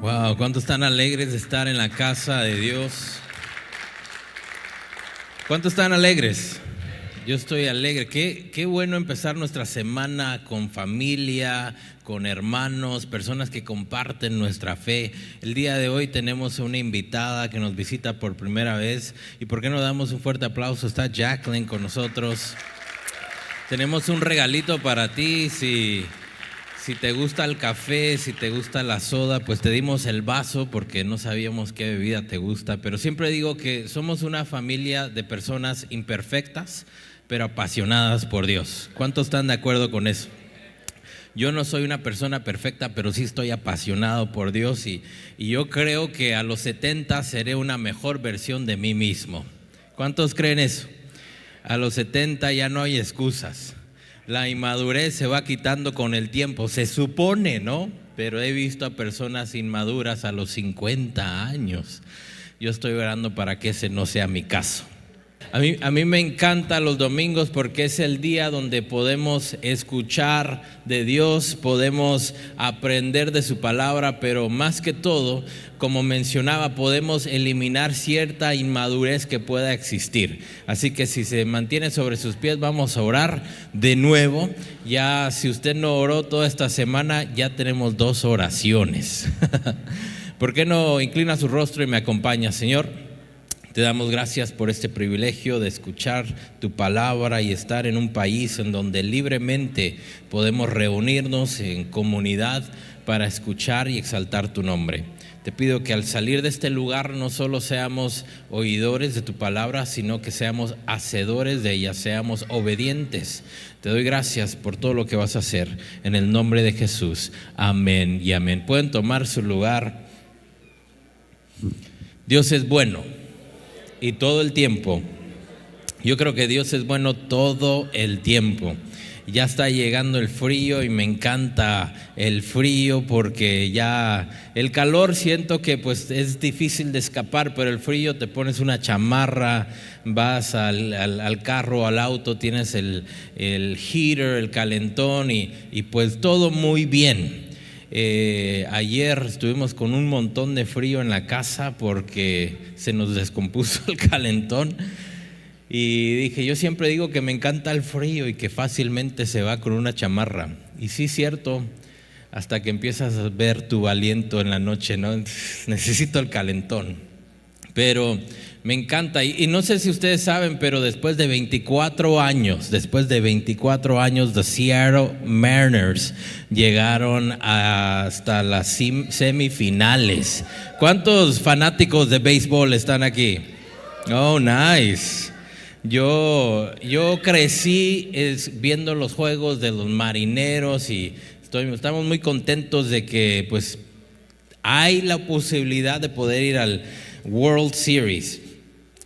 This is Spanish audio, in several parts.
Wow, ¿cuántos están alegres de estar en la casa de Dios? ¿Cuántos están alegres? Yo estoy alegre. Qué bueno empezar nuestra semana con familia, con hermanos, personas que comparten nuestra fe. El día de hoy tenemos una invitada que nos visita por primera vez. ¿Y por qué no damos un fuerte aplauso? Está Jacqueline con nosotros. Tenemos un regalito para ti. Si te gusta el café, si te gusta la soda, pues te dimos el vaso porque no sabíamos qué bebida te gusta. Pero siempre digo que somos una familia de personas imperfectas, pero apasionadas por Dios. ¿Cuántos están de acuerdo con eso? Yo no soy una persona perfecta, pero sí estoy apasionado por Dios y yo creo que a los 70 seré una mejor versión de mí mismo. ¿Cuántos creen eso? A los 70 ya no hay excusas. La inmadurez se va quitando con el tiempo, se supone, ¿no? Pero he visto a personas inmaduras a los 50 años. Yo estoy orando para que ese no sea mi caso. A mí me encanta los domingos porque es el día donde podemos escuchar de Dios, podemos aprender de su palabra, pero más que todo, como mencionaba, podemos eliminar cierta inmadurez que pueda existir. Así que si se mantiene sobre sus pies, vamos a orar de nuevo. Ya si usted no oró toda esta semana, ya tenemos 2 oraciones. ¿Por qué no inclina su rostro y me acompaña, Señor? Te damos gracias por este privilegio de escuchar tu palabra y estar en un país en donde libremente podemos reunirnos en comunidad para escuchar y exaltar tu nombre. Te pido que al salir de este lugar no solo seamos oidores de tu palabra, sino que seamos hacedores de ella, seamos obedientes. Te doy gracias por todo lo que vas a hacer en el nombre de Jesús. Amén y amén. Pueden tomar su lugar. Dios es bueno. Y todo el tiempo. Yo creo que Dios es bueno todo el tiempo. Ya está llegando el frío y me encanta el frío porque ya el calor siento que pues es difícil de escapar, pero el frío te pones una chamarra, vas al carro, al auto, tienes el heater, el calentón y pues todo muy bien. Ayer estuvimos con un montón de frío en la casa porque se nos descompuso el calentón y dije, yo siempre digo que me encanta el frío y que fácilmente se va con una chamarra, y sí, cierto, hasta que empiezas a ver tu aliento en la noche, ¿no? Necesito el calentón, pero me encanta. Y no sé si ustedes saben, pero después de 24 años, the Seattle Mariners llegaron hasta las semifinales. ¿Cuántos fanáticos de béisbol están aquí? Oh, nice. Yo crecí viendo los juegos de los marineros y estamos muy contentos de que pues hay la posibilidad de poder ir al World Series.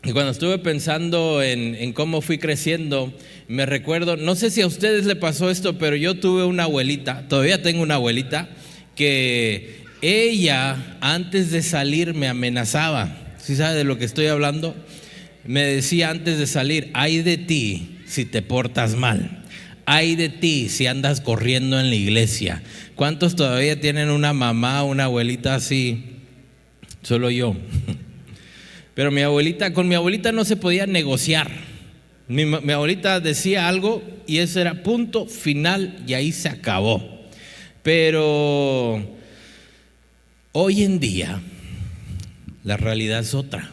Y cuando estuve pensando en cómo fui creciendo, me recuerdo, no sé si a ustedes le pasó esto, pero yo tuve una abuelita, todavía tengo una abuelita, que ella antes de salir me amenazaba. ¿Sí sabe de lo que estoy hablando? Me decía antes de salir, ay de ti si te portas mal, ay de ti si andas corriendo en la iglesia. ¿Cuántos todavía tienen una mamá, una abuelita así? Solo yo. Pero con mi abuelita no se podía negociar. Mi abuelita decía algo y eso era punto final y ahí se acabó. Pero hoy en día la realidad es otra.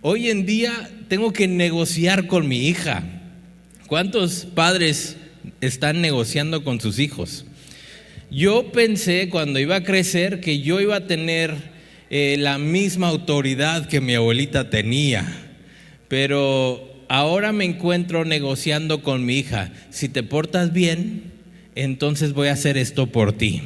Hoy en día tengo que negociar con mi hija. ¿Cuántos padres están negociando con sus hijos? Yo pensé cuando iba a crecer que yo iba a tener la misma autoridad que mi abuelita tenía, pero ahora me encuentro negociando con mi hija. Si te portas bien, entonces voy a hacer esto por ti.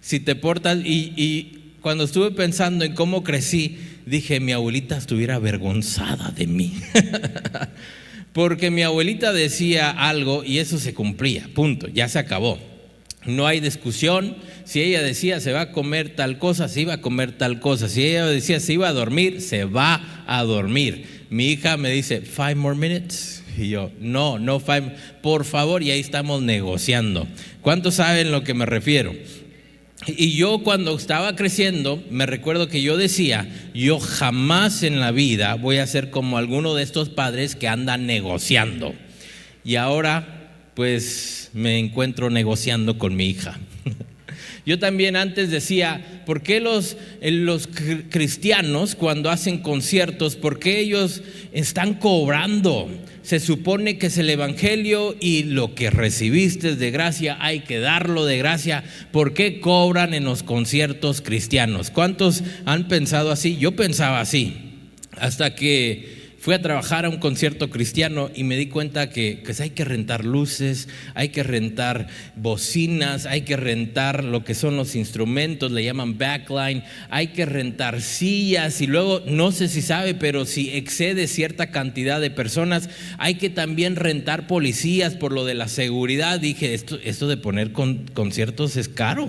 Si te portas, y cuando estuve pensando en cómo crecí, dije, mi abuelita estuviera avergonzada de mí. Porque mi abuelita decía algo y eso se cumplía, punto, ya se acabó. No hay discusión. Si ella decía se va a comer tal cosa, se iba a comer tal cosa. Si ella decía se iba a dormir, se va a dormir. Mi hija me dice, 5 more minutes. Y yo, no 5, por favor, y ahí estamos negociando. ¿Cuántos saben lo que me refiero? Y yo cuando estaba creciendo, me recuerdo que yo decía, yo jamás en la vida voy a ser como alguno de estos padres que andan negociando. Y ahora, pues, me encuentro negociando con mi hija. Yo también antes decía, ¿por qué los cristianos cuando hacen conciertos, por qué ellos están cobrando? Se supone que es el evangelio y lo que recibiste de gracia hay que darlo de gracia. ¿Por qué cobran en los conciertos cristianos? ¿Cuántos han pensado así? Yo pensaba así, hasta que fui a trabajar a un concierto cristiano y me di cuenta que hay que rentar luces, hay que rentar bocinas, hay que rentar lo que son los instrumentos, le llaman backline, hay que rentar sillas y luego, no sé si sabe, pero si excede cierta cantidad de personas, hay que también rentar policías por lo de la seguridad. Dije, esto de poner conciertos es caro.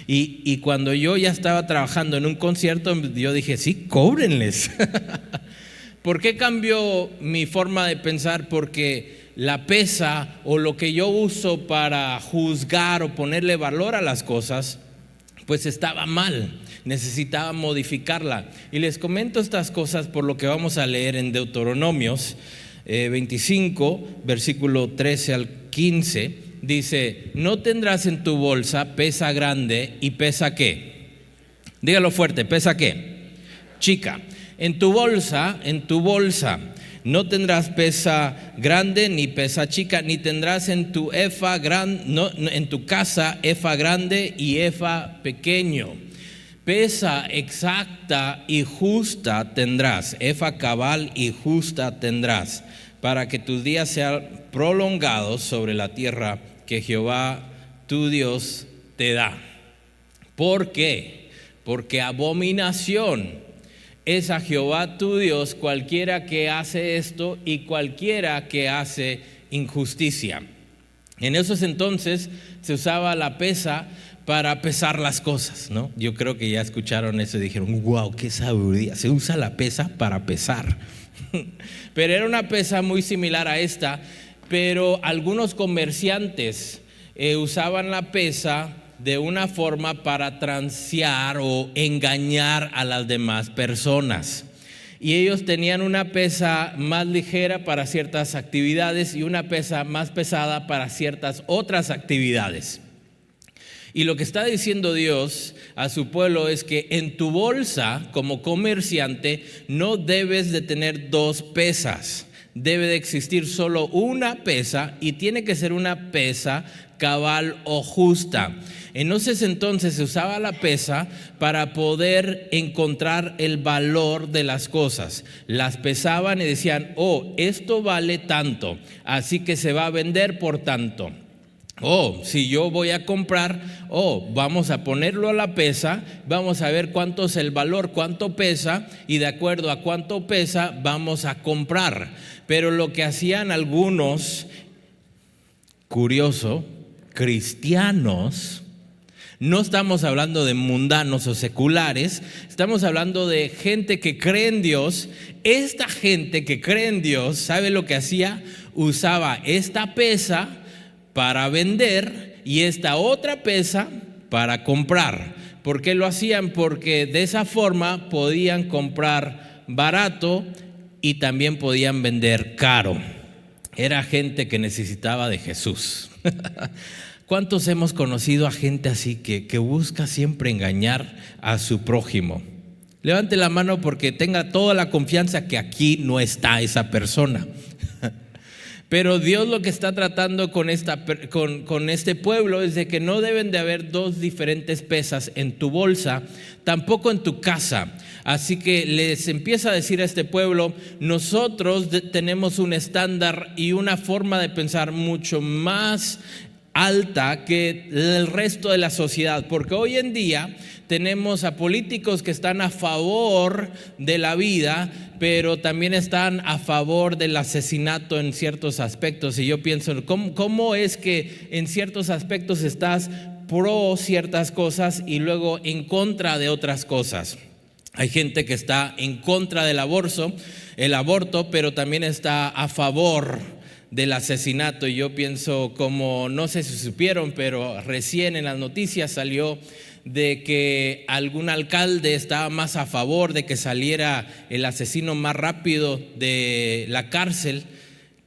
Y cuando yo ya estaba trabajando en un concierto, yo dije, sí, cóbrenles. ¿Por qué cambió mi forma de pensar? Porque la pesa o lo que yo uso para juzgar o ponerle valor a las cosas, pues estaba mal, necesitaba modificarla. Y les comento estas cosas por lo que vamos a leer en Deuteronomios 25, versículo 13 al 15. Dice, no tendrás en tu bolsa pesa grande y pesa ¿qué? Dígalo fuerte, ¿pesa qué? Chica. En tu bolsa no tendrás pesa grande ni pesa chica, ni tendrás en tu en tu casa efa grande y efa pequeño. Pesa exacta y justa tendrás, efa cabal y justa tendrás, para que tus días sean prolongados sobre la tierra que Jehová tu Dios te da. ¿Por qué? Porque abominación es a Jehová tu Dios cualquiera que hace esto y cualquiera que hace injusticia. En esos entonces se usaba la pesa para pesar las cosas, ¿no? Yo creo que ya escucharon eso y dijeron, wow, qué sabiduría, se usa la pesa para pesar. Pero era una pesa muy similar a esta, pero algunos comerciantes usaban la pesa de una forma para transear o engañar a las demás personas. Y ellos tenían una pesa más ligera para ciertas actividades y una pesa más pesada para ciertas otras actividades. Y lo que está diciendo Dios a su pueblo es que en tu bolsa, como comerciante, no debes de tener dos pesas. Debe de existir solo una pesa y tiene que ser una pesa cabal o justa. En esos entonces se usaba la pesa para poder encontrar el valor de las cosas. Las pesaban y decían, oh, esto vale tanto, así que se va a vender por tanto. Oh, si yo voy a comprar, vamos a ponerlo a la pesa, vamos a ver cuánto es el valor, cuánto pesa, y de acuerdo a cuánto pesa vamos a comprar. Pero lo que hacían algunos, curioso, cristianos, no estamos hablando de mundanos o seculares, estamos hablando de gente que cree en Dios. Esta gente que cree en Dios, ¿sabe lo que hacía? Usaba esta pesa para vender y esta otra pesa para comprar. ¿Por qué lo hacían? Porque de esa forma podían comprar barato y también podían vender caro. Era gente que necesitaba de Jesús. ¿Cuántos hemos conocido a gente así que busca siempre engañar a su prójimo? Levante la mano porque tenga toda la confianza que aquí no está esa persona. Pero Dios lo que está tratando con este pueblo es de que no deben de haber dos diferentes pesas en tu bolsa, tampoco en tu casa. Así que les empieza a decir a este pueblo, nosotros tenemos un estándar y una forma de pensar mucho más alta que el resto de la sociedad, porque hoy en día tenemos a políticos que están a favor de la vida, pero también están a favor del asesinato en ciertos aspectos. Y yo pienso, ¿cómo es que en ciertos aspectos estás pro ciertas cosas y luego en contra de otras cosas? Hay gente que está en contra del aborto, pero también está a favor del asesinato. Y yo pienso, como no sé si supieron, pero recién en las noticias salió de que algún alcalde estaba más a favor de que saliera el asesino más rápido de la cárcel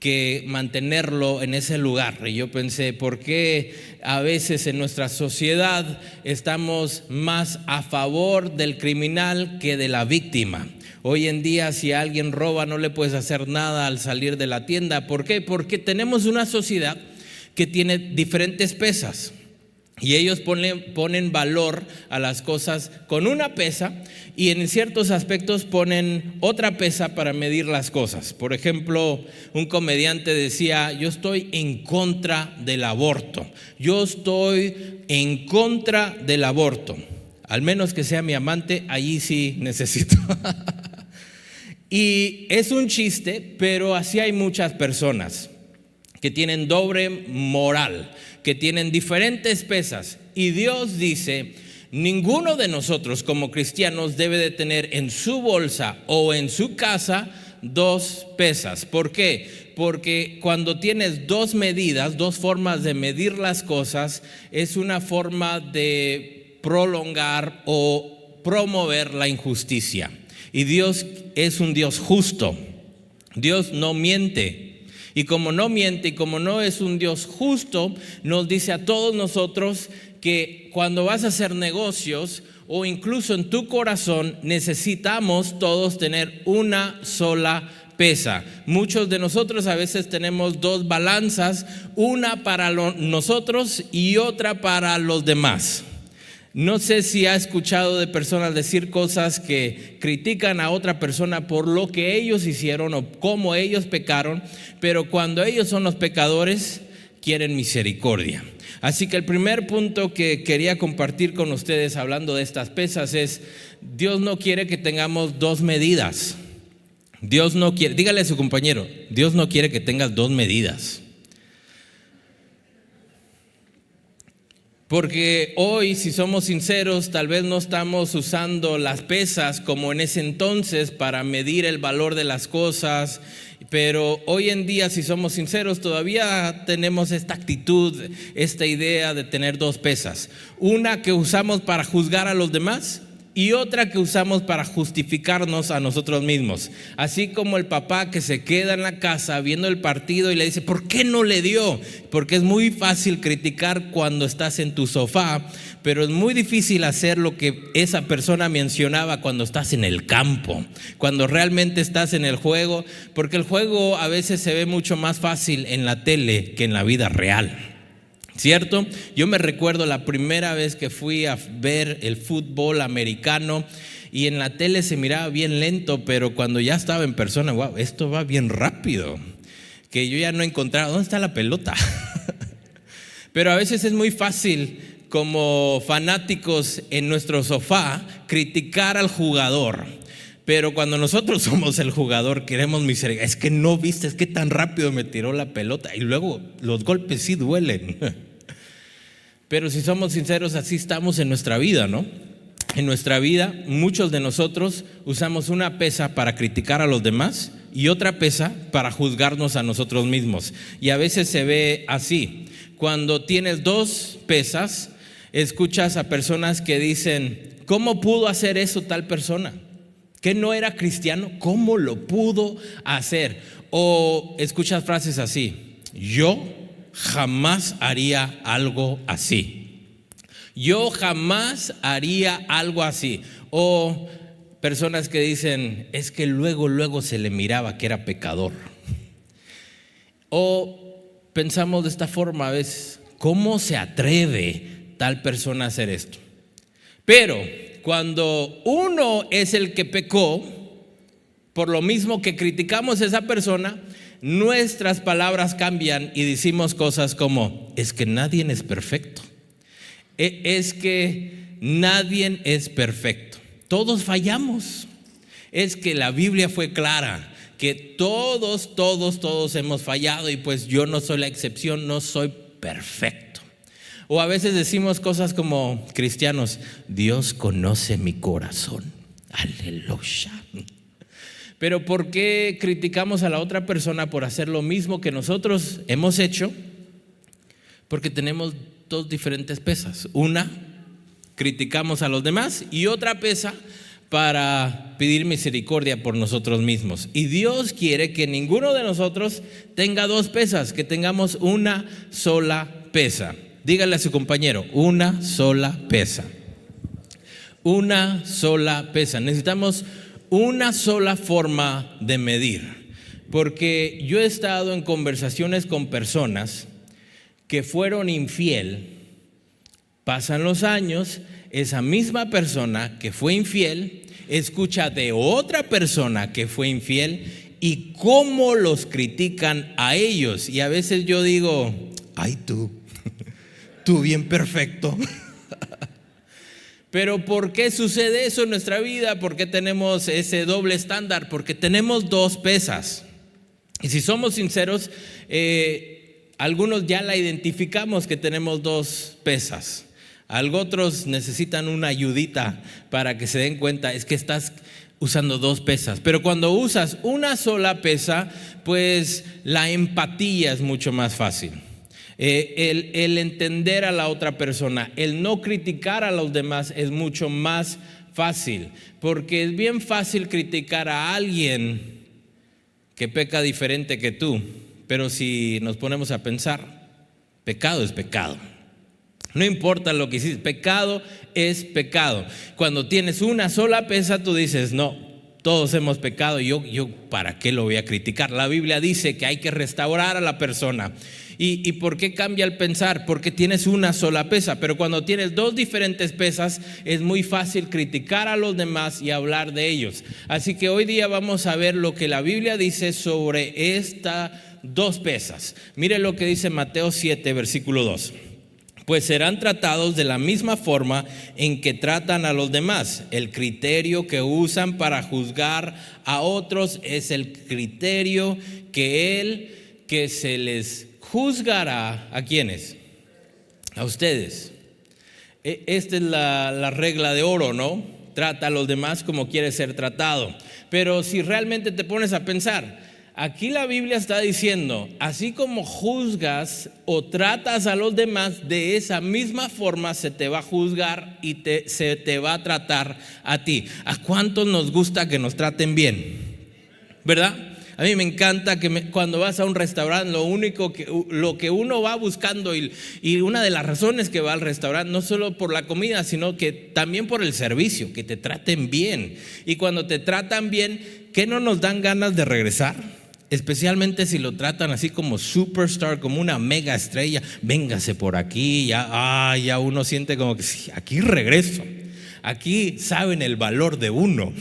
que mantenerlo en ese lugar. Y yo pensé, ¿por qué a veces en nuestra sociedad estamos más a favor del criminal que de la víctima? Hoy en día, si alguien roba, no le puedes hacer nada al salir de la tienda. ¿Por qué? Porque tenemos una sociedad que tiene diferentes pesas. Y ellos ponen valor a las cosas con una pesa y en ciertos aspectos ponen otra pesa para medir las cosas. Por ejemplo, un comediante decía, yo estoy en contra del aborto. Yo estoy en contra del aborto. Al menos que sea mi amante, allí sí necesito. Y es un chiste, pero así hay muchas personas que tienen doble moral, que tienen diferentes pesas. Y Dios dice, ninguno de nosotros como cristianos debe de tener en su bolsa o en su casa dos pesas. ¿Por qué? Porque cuando tienes dos medidas, dos formas de medir las cosas, es una forma de prolongar o promover la injusticia. Y Dios es un Dios justo. Dios no miente. Y como no miente y como no es un Dios justo, nos dice a todos nosotros que cuando vas a hacer negocios o incluso en tu corazón, necesitamos todos tener una sola pesa. Muchos de nosotros a veces tenemos dos balanzas, una para nosotros y otra para los demás. No sé si ha escuchado de personas decir cosas que critican a otra persona por lo que ellos hicieron o cómo ellos pecaron, pero cuando ellos son los pecadores, quieren misericordia. Así que el primer punto que quería compartir con ustedes hablando de estas pesas es, Dios no quiere que tengamos dos medidas. Dios no quiere, dígale a su compañero, Dios no quiere que tengas dos medidas. Porque hoy, si somos sinceros, tal vez no estamos usando las pesas como en ese entonces para medir el valor de las cosas, pero hoy en día, si somos sinceros, todavía tenemos esta actitud, esta idea de tener dos pesas. Una que usamos para juzgar a los demás y otra que usamos para justificarnos a nosotros mismos. Así como el papá que se queda en la casa viendo el partido y le dice, ¿por qué no le dio? Porque es muy fácil criticar cuando estás en tu sofá, pero es muy difícil hacer lo que esa persona mencionaba cuando estás en el campo, cuando realmente estás en el juego, porque el juego a veces se ve mucho más fácil en la tele que en la vida real. ¿Cierto? Yo me recuerdo la primera vez que fui a ver el fútbol americano y en la tele se miraba bien lento, pero cuando ya estaba en persona, wow, esto va bien rápido, que yo ya no encontraba, ¿dónde está la pelota? Pero a veces es muy fácil como fanáticos en nuestro sofá criticar al jugador. Pero cuando nosotros somos el jugador, queremos misericordia. Es que no viste, es que tan rápido me tiró la pelota. Y luego los golpes sí duelen. Pero si somos sinceros, así estamos en nuestra vida, ¿no? En nuestra vida, muchos de nosotros usamos una pesa para criticar a los demás y otra pesa para juzgarnos a nosotros mismos. Y a veces se ve así. Cuando tienes dos pesas, escuchas a personas que dicen, ¿cómo pudo hacer eso tal persona? ¿Que no era cristiano? ¿Cómo lo pudo hacer? O escuchas frases así, yo jamás haría algo así. Yo jamás haría algo así. O personas que dicen, es que luego se le miraba que era pecador. O pensamos de esta forma a veces, ¿cómo se atreve tal persona a hacer esto? Pero cuando uno es el que pecó, por lo mismo que criticamos a esa persona, nuestras palabras cambian y decimos cosas como, es que nadie es perfecto. Es que nadie es perfecto. Todos fallamos. Es que la Biblia fue clara, que todos hemos fallado y pues yo no soy la excepción, no soy perfecto. O a veces decimos cosas como cristianos, Dios conoce mi corazón. Aleluya. Pero ¿por qué criticamos a la otra persona por hacer lo mismo que nosotros hemos hecho? Porque tenemos dos diferentes pesas. Una criticamos a los demás, y otra pesa para pedir misericordia por nosotros mismos. Y Dios quiere que ninguno de nosotros tenga dos pesas, que tengamos una sola pesa. Dígale a su compañero, una sola pesa. Una sola pesa. Necesitamos una sola forma de medir. Porque yo he estado en conversaciones con personas que fueron infiel. Pasan los años, esa misma persona que fue infiel escucha de otra persona que fue infiel y cómo los critican a ellos. Y a veces yo digo, ay tú bien perfecto. Pero ¿por qué sucede eso en nuestra vida? ¿Por qué tenemos ese doble estándar? Porque tenemos dos pesas. Y si somos sinceros, algunos ya la identificamos que tenemos dos pesas. Otros necesitan una ayudita para que se den cuenta, es que estás usando dos pesas. Pero cuando usas una sola pesa, pues la empatía es mucho más fácil. El entender a la otra persona, el no criticar a los demás es mucho más fácil. Porque es bien fácil criticar a alguien que peca diferente que tú. Pero si nos ponemos a pensar, pecado es pecado. No importa lo que hiciste, pecado es pecado. Cuando tienes una sola pesa, tú dices, no, todos hemos pecado, yo ¿para qué lo voy a criticar? La Biblia dice que hay que restaurar a la persona. ¿Y por qué cambia el pensar? Porque tienes una sola pesa, pero cuando tienes dos diferentes pesas, es muy fácil criticar a los demás y hablar de ellos. Así que hoy día vamos a ver lo que la Biblia dice sobre estas dos pesas. Mire lo que dice Mateo 7, versículo 2. Pues serán tratados de la misma forma en que tratan a los demás. El criterio que usan para juzgar a otros es el criterio que se les juzgará. ¿A quiénes? A ustedes. Esta es la regla de oro, ¿no? Trata a los demás como quieres ser tratado. Pero si realmente te pones a pensar, aquí la Biblia está diciendo, así como juzgas o tratas a los demás, de esa misma forma se te va a juzgar y se te va a tratar a ti. ¿A cuántos nos gusta que nos traten bien? ¿Verdad? A mí me encanta que cuando vas a un restaurante, lo que uno va buscando y una de las razones que va al restaurante, no solo por la comida, sino que también por el servicio, que te traten bien. Y cuando te tratan bien, ¿qué no nos dan ganas de regresar? Especialmente si lo tratan así como superstar, como una mega estrella. Véngase por aquí, ya uno siente como que sí, aquí regreso. Aquí saben el valor de uno.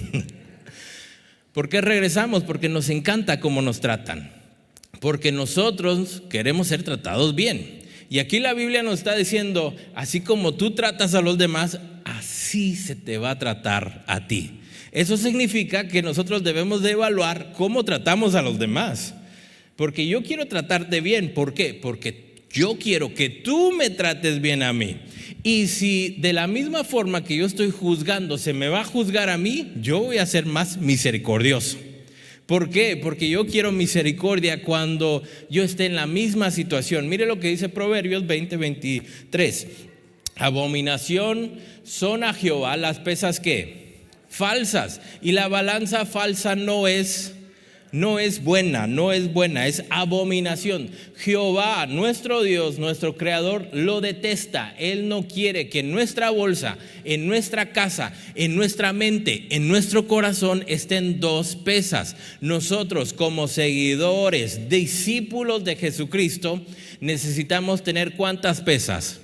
¿Por qué regresamos? Porque nos encanta cómo nos tratan. Porque nosotros queremos ser tratados bien. Y aquí la Biblia nos está diciendo, así como tú tratas a los demás, así se te va a tratar a ti. Eso significa que nosotros debemos de evaluar cómo tratamos a los demás. Porque yo quiero tratarte bien. ¿Por qué? Porque yo quiero que tú me trates bien a mí. Y si de la misma forma que yo estoy juzgando se me va a juzgar a mí, yo voy a ser más misericordioso. ¿Por qué? Porque yo quiero misericordia cuando yo esté en la misma situación. Mire lo que dice Proverbios 20:23. Abominación son a Jehová las pesas ¿qué? Falsas. Y la balanza falsa no es buena, es abominación. Jehová, nuestro Dios, nuestro Creador, lo detesta. Él no quiere que en nuestra bolsa, en nuestra casa, en nuestra mente, en nuestro corazón estén dos pesas. Nosotros como seguidores, discípulos de Jesucristo, necesitamos tener ¿cuántas pesas?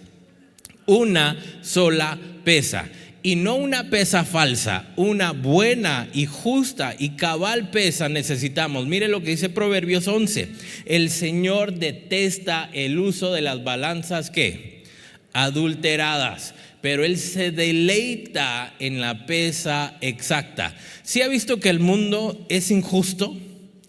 Una sola pesa. Y no una pesa falsa, una buena y justa y cabal pesa necesitamos. Mire lo que dice Proverbios 11. El Señor detesta el uso de las balanzas ¿qué? Adulteradas, pero Él se deleita en la pesa exacta. ¿Sí ha visto que el mundo es injusto?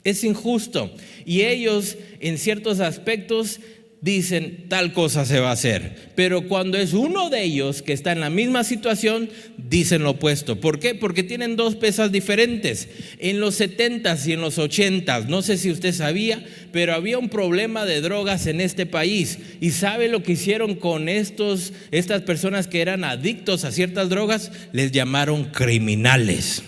Es injusto. Y ellos en ciertos aspectos dicen tal cosa se va a hacer, pero cuando es uno de ellos que está en la misma situación, dicen lo opuesto. ¿Por qué? Porque tienen dos pesas diferentes. En los 70s y en los 80s, no sé si usted sabía, pero había un problema de drogas en este país. ¿Y sabe lo que hicieron con estas personas que eran adictos a ciertas drogas? Les llamaron criminales.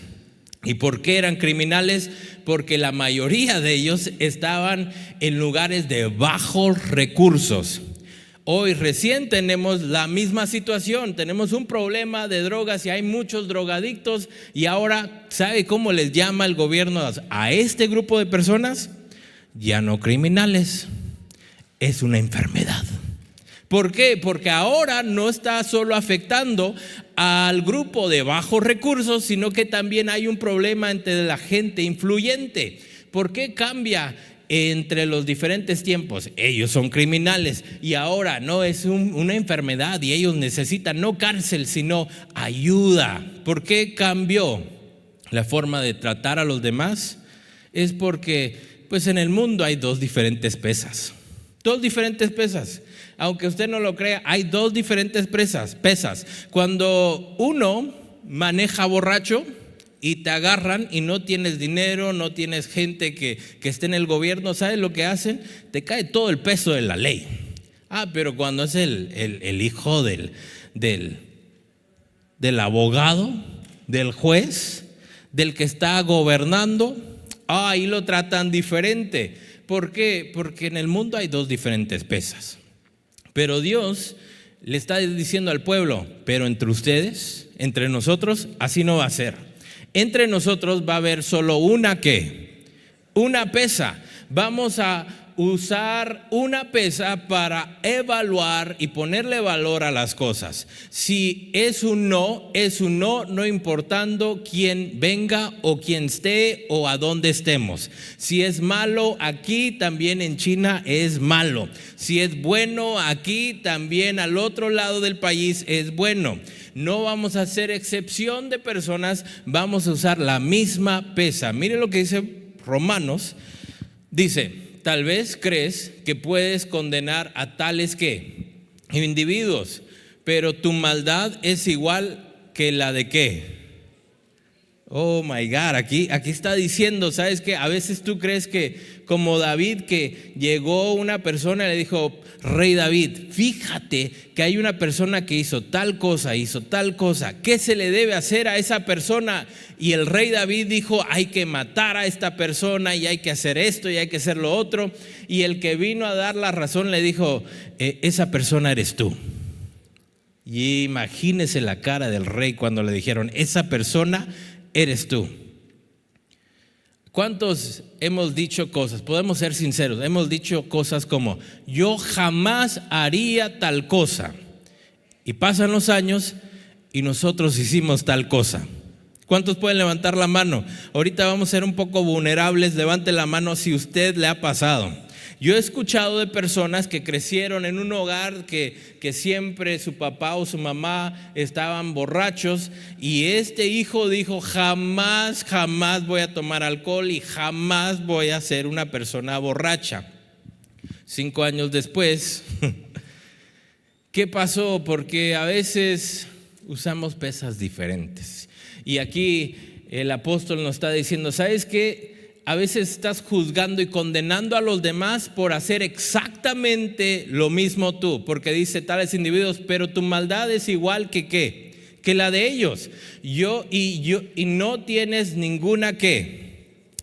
¿Y por qué eran criminales? Porque la mayoría de ellos estaban en lugares de bajos recursos. Hoy recién tenemos la misma situación, tenemos un problema de drogas y hay muchos drogadictos, y ahora, ¿sabe cómo les llama el gobierno a este grupo de personas? Ya no criminales, es una enfermedad. ¿Por qué? Porque ahora no está solo afectando al grupo de bajos recursos, sino que también hay un problema entre la gente influyente. ¿Por qué cambia entre los diferentes tiempos? Ellos son criminales y ahora no es una enfermedad y ellos necesitan no cárcel, sino ayuda. ¿Por qué cambió la forma de tratar a los demás? Es porque pues en el mundo hay dos diferentes pesas. Dos diferentes pesas. Aunque usted no lo crea, hay dos diferentes pesas. Cuando uno maneja borracho y te agarran y no tienes dinero, no tienes gente que esté en el gobierno, ¿sabes lo que hacen? Te cae todo el peso de la ley. Pero cuando es el hijo del abogado, del juez, del que está gobernando, ahí lo tratan diferente. ¿Por qué? Porque en el mundo hay dos diferentes pesas. Pero Dios le está diciendo al pueblo, pero entre ustedes, entre nosotros, así no va a ser. Entre nosotros va a haber solo una pesa. Vamos a usar una pesa para evaluar y ponerle valor a las cosas. Si es un no, no importando quién venga o quién esté o a dónde estemos. Si es malo aquí, también en China es malo. Si es bueno aquí, también al otro lado del país es bueno. No vamos a hacer excepción de personas, vamos a usar la misma pesa. Mire lo que dice Romanos, dice: tal vez crees que puedes condenar a tales individuos, pero tu maldad es igual que la de ¿qué? Oh my God, aquí está diciendo, ¿sabes qué? A veces tú crees que como David, que llegó una persona y le dijo: Rey David, fíjate que hay una persona que hizo tal cosa, ¿qué se le debe hacer a esa persona? Y el rey David dijo: hay que matar a esta persona y hay que hacer esto y hay que hacer lo otro. Y el que vino a dar la razón le dijo: esa persona eres tú. Y imagínese la cara del rey cuando le dijeron: esa persona eres tú. ¿Cuántos hemos dicho cosas? Podemos ser sinceros, hemos dicho cosas como: yo jamás haría tal cosa. Y pasan los años y nosotros hicimos tal cosa. ¿Cuántos pueden levantar la mano? Ahorita vamos a ser un poco vulnerables. Levante la mano si usted le ha pasado. Yo he escuchado de personas que crecieron en un hogar que siempre su papá o su mamá estaban borrachos, y este hijo dijo: jamás voy a tomar alcohol y jamás voy a ser una persona borracha. 5 años después, ¿qué pasó? Porque a veces usamos pesas diferentes. Y aquí el apóstol nos está diciendo: ¿sabes qué? A veces estás juzgando y condenando a los demás por hacer exactamente lo mismo tú, porque dice tales individuos, pero tu maldad es igual que la de ellos. Y no tienes ninguna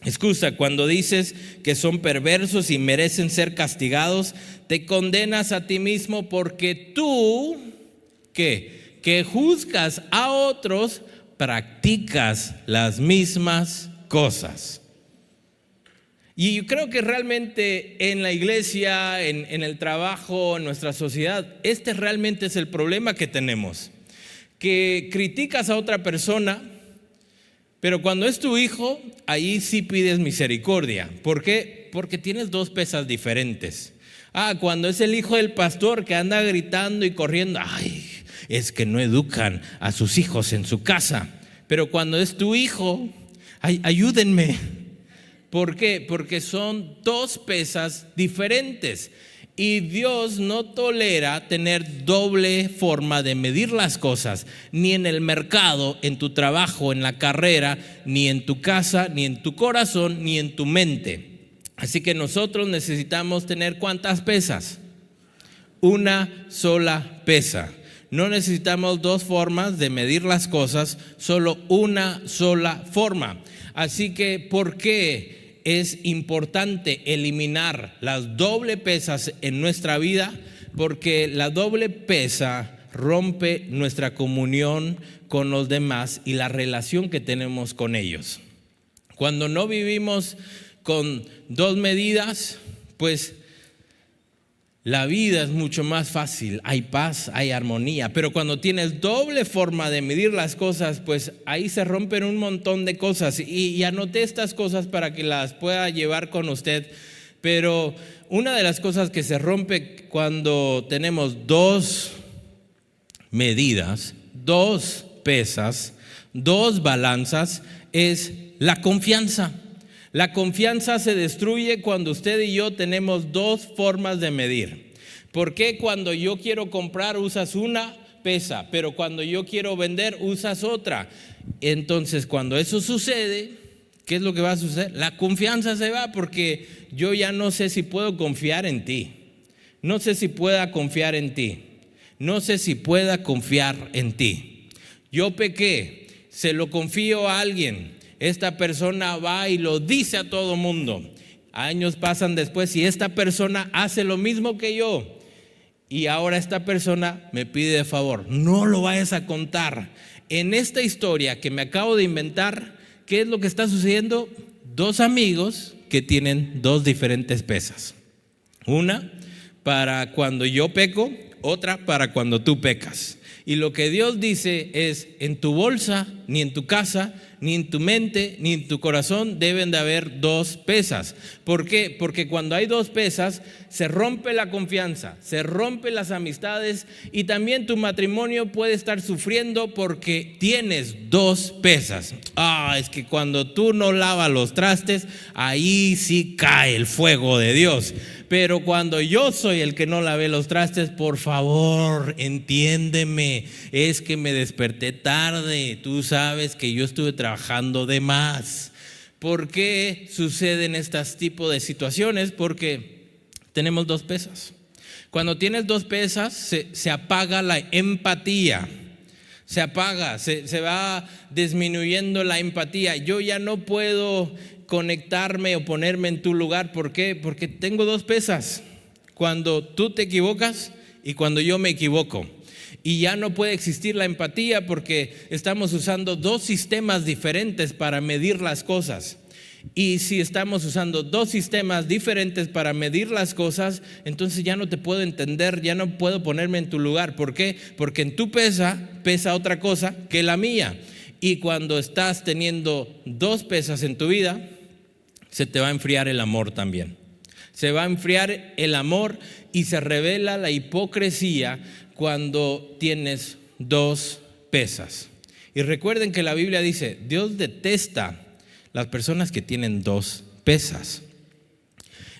excusa. Cuando dices que son perversos y merecen ser castigados, te condenas a ti mismo, porque tú que juzgas a otros, practicas las mismas cosas. Y yo creo que realmente en la iglesia, en el trabajo, en nuestra sociedad, este realmente es el problema que tenemos. Que criticas a otra persona, pero cuando es tu hijo, ahí sí pides misericordia. ¿Por qué? Porque tienes dos pesas diferentes. Cuando es el hijo del pastor que anda gritando y corriendo, es que no educan a sus hijos en su casa. Pero cuando es tu hijo, ayúdenme. ¿Por qué? Porque son dos pesas diferentes. Y Dios no tolera tener doble forma de medir las cosas, ni en el mercado, en tu trabajo, en la carrera, ni en tu casa, ni en tu corazón, ni en tu mente. Así que nosotros necesitamos tener ¿cuántas pesas? Una sola pesa. No necesitamos dos formas de medir las cosas, solo una sola forma. Así que, ¿por qué es importante eliminar las doble pesas en nuestra vida? Porque la doble pesa rompe nuestra comunión con los demás y la relación que tenemos con ellos. Cuando no vivimos con dos medidas, pues la vida es mucho más fácil, hay paz, hay armonía, pero cuando tienes doble forma de medir las cosas, pues ahí se rompen un montón de cosas y anoté estas cosas para que las pueda llevar con usted, pero una de las cosas que se rompe cuando tenemos dos medidas, dos pesas, dos balanzas, es la confianza. La confianza se destruye cuando usted y yo tenemos dos formas de medir. ¿Por qué cuando yo quiero comprar usas una pesa, pero cuando yo quiero vender usas otra? Entonces, cuando eso sucede, ¿qué es lo que va a suceder? La confianza se va porque yo ya no sé si puedo confiar en ti. No sé si pueda confiar en ti. No sé si pueda confiar en ti. Yo pequé, se lo confío a alguien. Esta persona va y lo dice a todo mundo. Años pasan después y esta persona hace lo mismo que yo. Y ahora esta persona me pide de favor, no lo vayas a contar. En esta historia que me acabo de inventar, ¿qué es lo que está sucediendo? Dos amigos que tienen dos diferentes pesas. Una para cuando yo peco, otra para cuando tú pecas. Y lo que Dios dice es, en tu bolsa, ni en tu casa, ni en tu mente, ni en tu corazón deben de haber dos pesas. ¿Por qué? Porque cuando hay dos pesas, se rompe la confianza, se rompen las amistades y también tu matrimonio puede estar sufriendo porque tienes dos pesas. Es que cuando tú no lavas los trastes, ahí sí cae el fuego de Dios. Pero cuando yo soy el que no lavé los trastes, por favor, entiéndeme, es que me desperté tarde, tú sabes que yo estuve trabajando de más. ¿Por qué suceden estos tipos de situaciones? Porque tenemos dos pesas. Cuando tienes dos pesas, se apaga la empatía. Se apaga, se va disminuyendo la empatía. Yo ya no puedo conectarme o ponerme en tu lugar. ¿Por qué? Porque tengo dos pesas. Cuando tú te equivocas y cuando yo me equivoco. Y ya no puede existir la empatía porque estamos usando dos sistemas diferentes para medir las cosas. Y si estamos usando dos sistemas diferentes para medir las cosas, entonces ya no te puedo entender, ya no puedo ponerme en tu lugar. ¿Por qué? Porque en tu pesa otra cosa que la mía. Y cuando estás teniendo dos pesas en tu vida, se te va a enfriar el amor también. Se va a enfriar el amor y se revela la hipocresía cuando tienes dos pesas. Y recuerden que la Biblia dice, Dios detesta las personas que tienen dos pesas.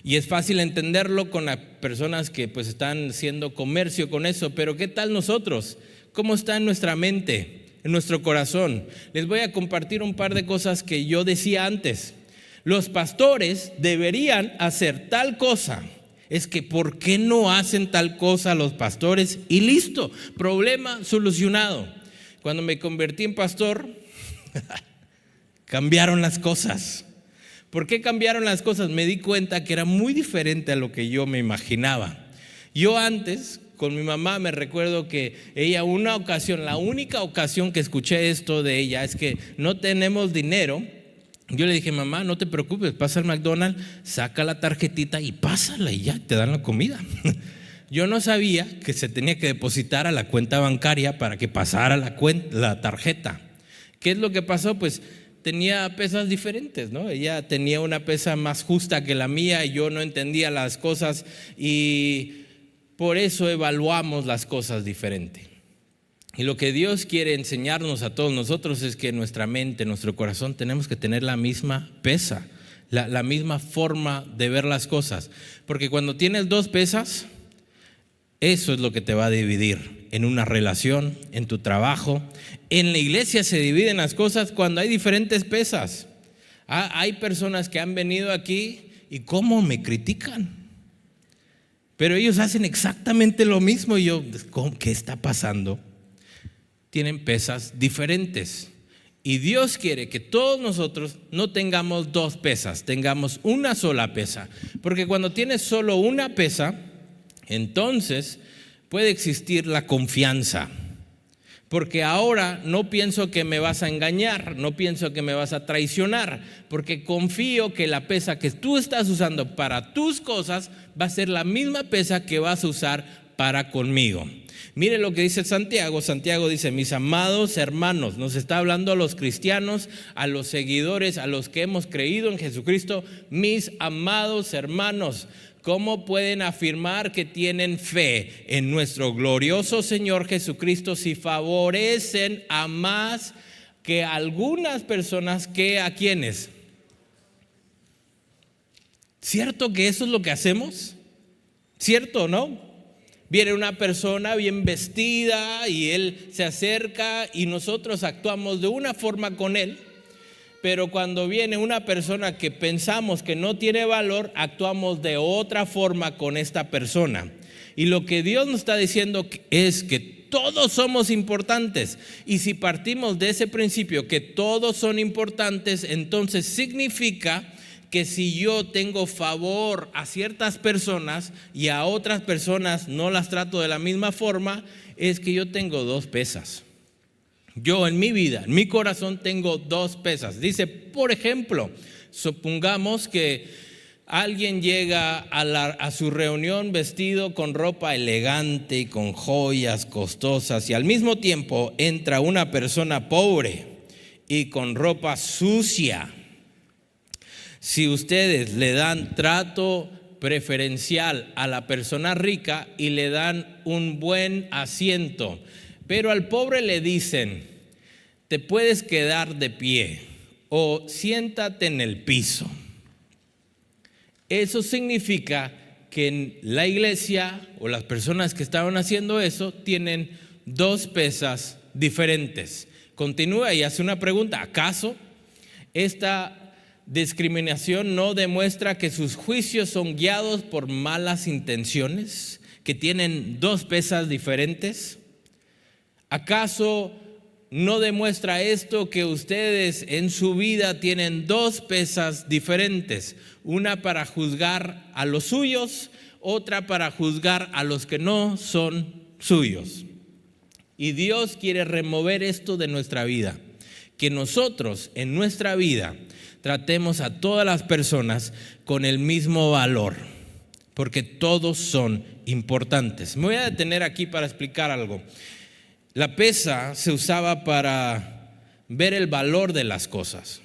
Y es fácil entenderlo con las personas que pues están haciendo comercio con eso, pero ¿qué tal nosotros? ¿Cómo está en nuestra mente, en nuestro corazón? Les voy a compartir un par de cosas que yo decía antes. Los pastores deberían hacer tal cosa. Es que ¿por qué no hacen tal cosa los pastores? Y listo, problema solucionado. Cuando me convertí en pastor, cambiaron las cosas. ¿Por qué cambiaron las cosas? Me di cuenta que era muy diferente a lo que yo me imaginaba. Yo antes, con mi mamá, me recuerdo que ella una ocasión, la única ocasión que escuché esto de ella es que no tenemos dinero. Yo le dije, mamá, no te preocupes, pasa al McDonald's, saca la tarjetita y pásala y ya, te dan la comida. Yo no sabía que se tenía que depositar a la cuenta bancaria para que pasara la tarjeta. ¿Qué es lo que pasó? Pues tenía pesas diferentes, ¿no? Ella tenía una pesa más justa que la mía y yo no entendía las cosas y por eso evaluamos las cosas diferente. Y lo que Dios quiere enseñarnos a todos nosotros es que nuestra mente, nuestro corazón, tenemos que tener la misma pesa, la misma forma de ver las cosas. Porque cuando tienes dos pesas, eso es lo que te va a dividir en una relación, en tu trabajo. En la iglesia se dividen las cosas cuando hay diferentes pesas. Hay personas que han venido aquí y cómo me critican. Pero ellos hacen exactamente lo mismo y yo, ¿qué está pasando? Tienen pesas diferentes. Y Dios quiere que todos nosotros no tengamos dos pesas, tengamos una sola pesa. Porque cuando tienes solo una pesa, entonces puede existir la confianza. Porque ahora no pienso que me vas a engañar, no pienso que me vas a traicionar, porque confío que la pesa que tú estás usando para tus cosas va a ser la misma pesa que vas a usar para conmigo. Mire lo que dice Santiago. Santiago dice: mis amados hermanos, nos está hablando a los cristianos, a los seguidores, a los que hemos creído en Jesucristo. Mis amados hermanos, ¿cómo pueden afirmar que tienen fe en nuestro glorioso Señor Jesucristo si favorecen a más que algunas personas que a quienes? ¿Cierto que eso es lo que hacemos? ¿Cierto o no? Viene una persona bien vestida y él se acerca y nosotros actuamos de una forma con él. Pero cuando viene una persona que pensamos que no tiene valor, actuamos de otra forma con esta persona. Y lo que Dios nos está diciendo es que todos somos importantes. Y si partimos de ese principio que todos son importantes, entonces significa que si yo tengo favor a ciertas personas y a otras personas no las trato de la misma forma, es que yo tengo dos pesas. Yo en mi vida, en mi corazón tengo dos pesas. Dice, por ejemplo, supongamos que alguien llega a su reunión vestido con ropa elegante y con joyas costosas, y al mismo tiempo entra una persona pobre y con ropa sucia. Si ustedes le dan trato preferencial a la persona rica y le dan un buen asiento, pero al pobre le dicen: te puedes quedar de pie o siéntate en el piso, eso significa que en la iglesia o las personas que estaban haciendo eso tienen dos pesas diferentes. Continúa y hace una pregunta: ¿acaso esta discriminación no demuestra que sus juicios son guiados por malas intenciones, que tienen dos pesas diferentes? ¿Acaso no demuestra esto que ustedes en su vida tienen dos pesas diferentes? Una para juzgar a los suyos, otra para juzgar a los que no son suyos. Y Dios quiere remover esto de nuestra vida, que nosotros en nuestra vida tratemos a todas las personas con el mismo valor, porque todos son importantes. Me voy a detener aquí para explicar algo. La pesa se usaba para ver el valor de las cosas.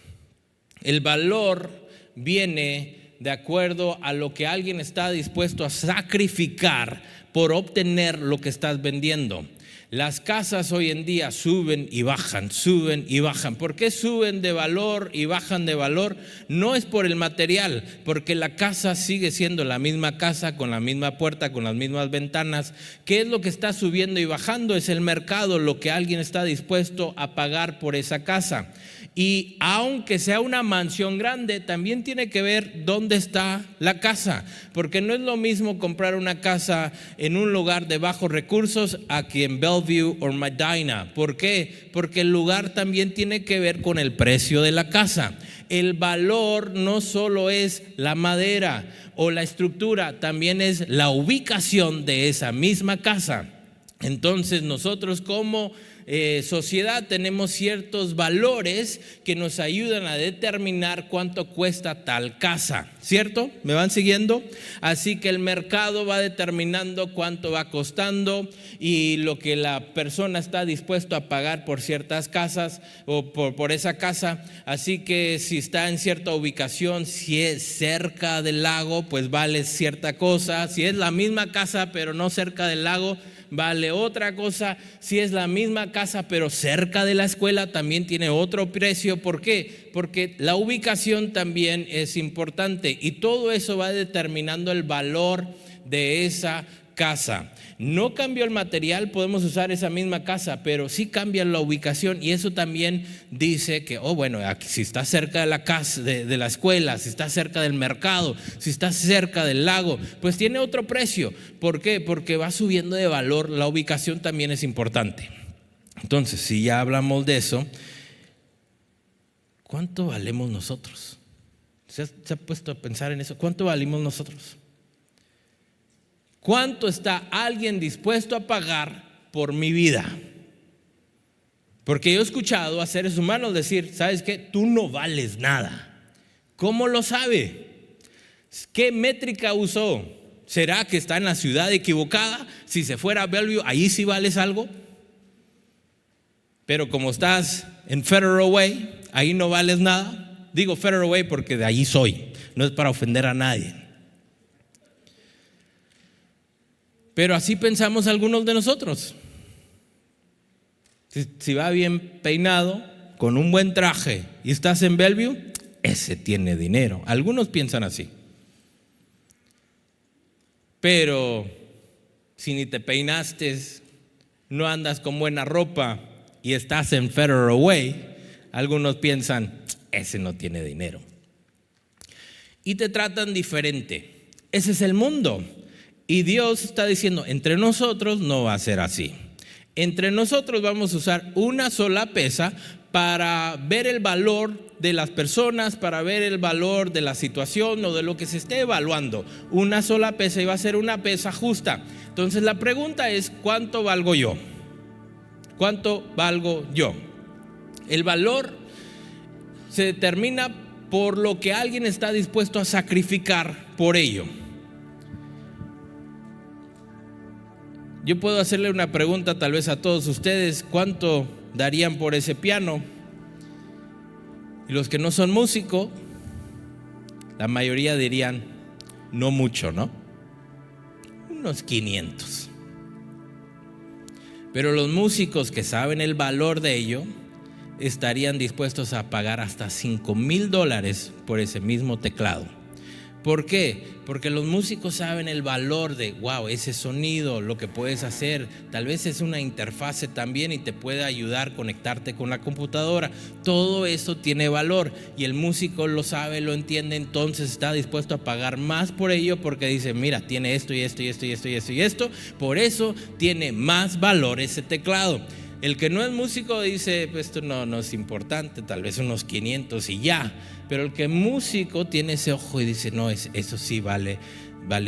El valor viene de acuerdo a lo que alguien está dispuesto a sacrificar por obtener lo que estás vendiendo. Las casas hoy en día suben y bajan, suben y bajan. ¿Por qué suben de valor y bajan de valor? No es por el material, porque la casa sigue siendo la misma casa, con la misma puerta, con las mismas ventanas. ¿Qué es lo que está subiendo y bajando? Es el mercado, lo que alguien está dispuesto a pagar por esa casa. Y aunque sea una mansión grande, también tiene que ver dónde está la casa, porque no es lo mismo comprar una casa en un lugar de bajos recursos aquí en Bellevue o Medina. ¿Por qué? Porque el lugar también tiene que ver con el precio de la casa. El valor no solo es la madera o la estructura, también es la ubicación de esa misma casa. Entonces nosotros como sociedad tenemos ciertos valores que nos ayudan a determinar cuánto cuesta tal casa, ¿cierto? ¿Me van siguiendo? Así que el mercado va determinando cuánto va costando y lo que la persona está dispuesto a pagar por ciertas casas o por esa casa. Así que si está en cierta ubicación, si es cerca del lago, pues vale cierta cosa. Si es la misma casa pero no cerca del lago, vale otra cosa. Si es la misma casa pero cerca de la escuela, también tiene otro precio. ¿Por qué? Porque la ubicación también es importante y todo eso va determinando el valor de esa casa. No cambió el material, podemos usar esa misma casa, pero sí cambia la ubicación, y eso también dice que, aquí, si está cerca de la casa, de la escuela, si está cerca del mercado, si está cerca del lago, pues tiene otro precio. ¿Por qué? Porque va subiendo de valor, la ubicación también es importante. Entonces, si ya hablamos de eso, ¿cuánto valemos nosotros? ¿Se ha puesto a pensar en eso? ¿Cuánto valimos nosotros? ¿Cuánto está alguien dispuesto a pagar por mi vida? Porque yo he escuchado a seres humanos decir, ¿sabes qué? Tú no vales nada. ¿Cómo lo sabe? ¿Qué métrica usó? ¿Será que está en la ciudad equivocada? Si se fuera a Bellevue, ahí sí vales algo. Pero como estás en Federal Way, ahí no vales nada. Digo Federal Way porque de allí soy, no es para ofender a nadie. Pero así pensamos algunos de nosotros. Si va bien peinado, con un buen traje y estás en Bellevue, ese tiene dinero. Algunos piensan así. Pero si ni te peinaste, no andas con buena ropa y estás en Federal Way, algunos piensan, ese no tiene dinero. Y te tratan diferente. Ese es el mundo. Y Dios está diciendo, entre nosotros no va a ser así. Entre nosotros vamos a usar una sola pesa para ver el valor de las personas, para ver el valor de la situación o de lo que se esté evaluando. Una sola pesa, y va a ser una pesa justa. Entonces la pregunta es, ¿cuánto valgo yo? ¿Cuánto valgo yo? El valor se determina por lo que alguien está dispuesto a sacrificar por ello. Yo puedo hacerle una pregunta tal vez a todos ustedes: ¿cuánto darían por ese piano? Y los que no son músicos, la mayoría dirían, no mucho, ¿no? Unos 500. Pero los músicos que saben el valor de ello estarían dispuestos a pagar hasta $5,000 por ese mismo teclado. ¿Por qué? Porque los músicos saben el valor de, ese sonido, lo que puedes hacer. Tal vez es una interfase también y te puede ayudar a conectarte con la computadora. Todo eso tiene valor y el músico lo sabe, lo entiende, entonces está dispuesto a pagar más por ello, porque dice, mira, tiene esto y esto y esto y esto y esto y esto, por eso tiene más valor ese teclado. El que no es músico dice, pues esto no es importante, tal vez unos 500 y ya. Pero el que es músico tiene ese ojo y dice, no, eso sí vale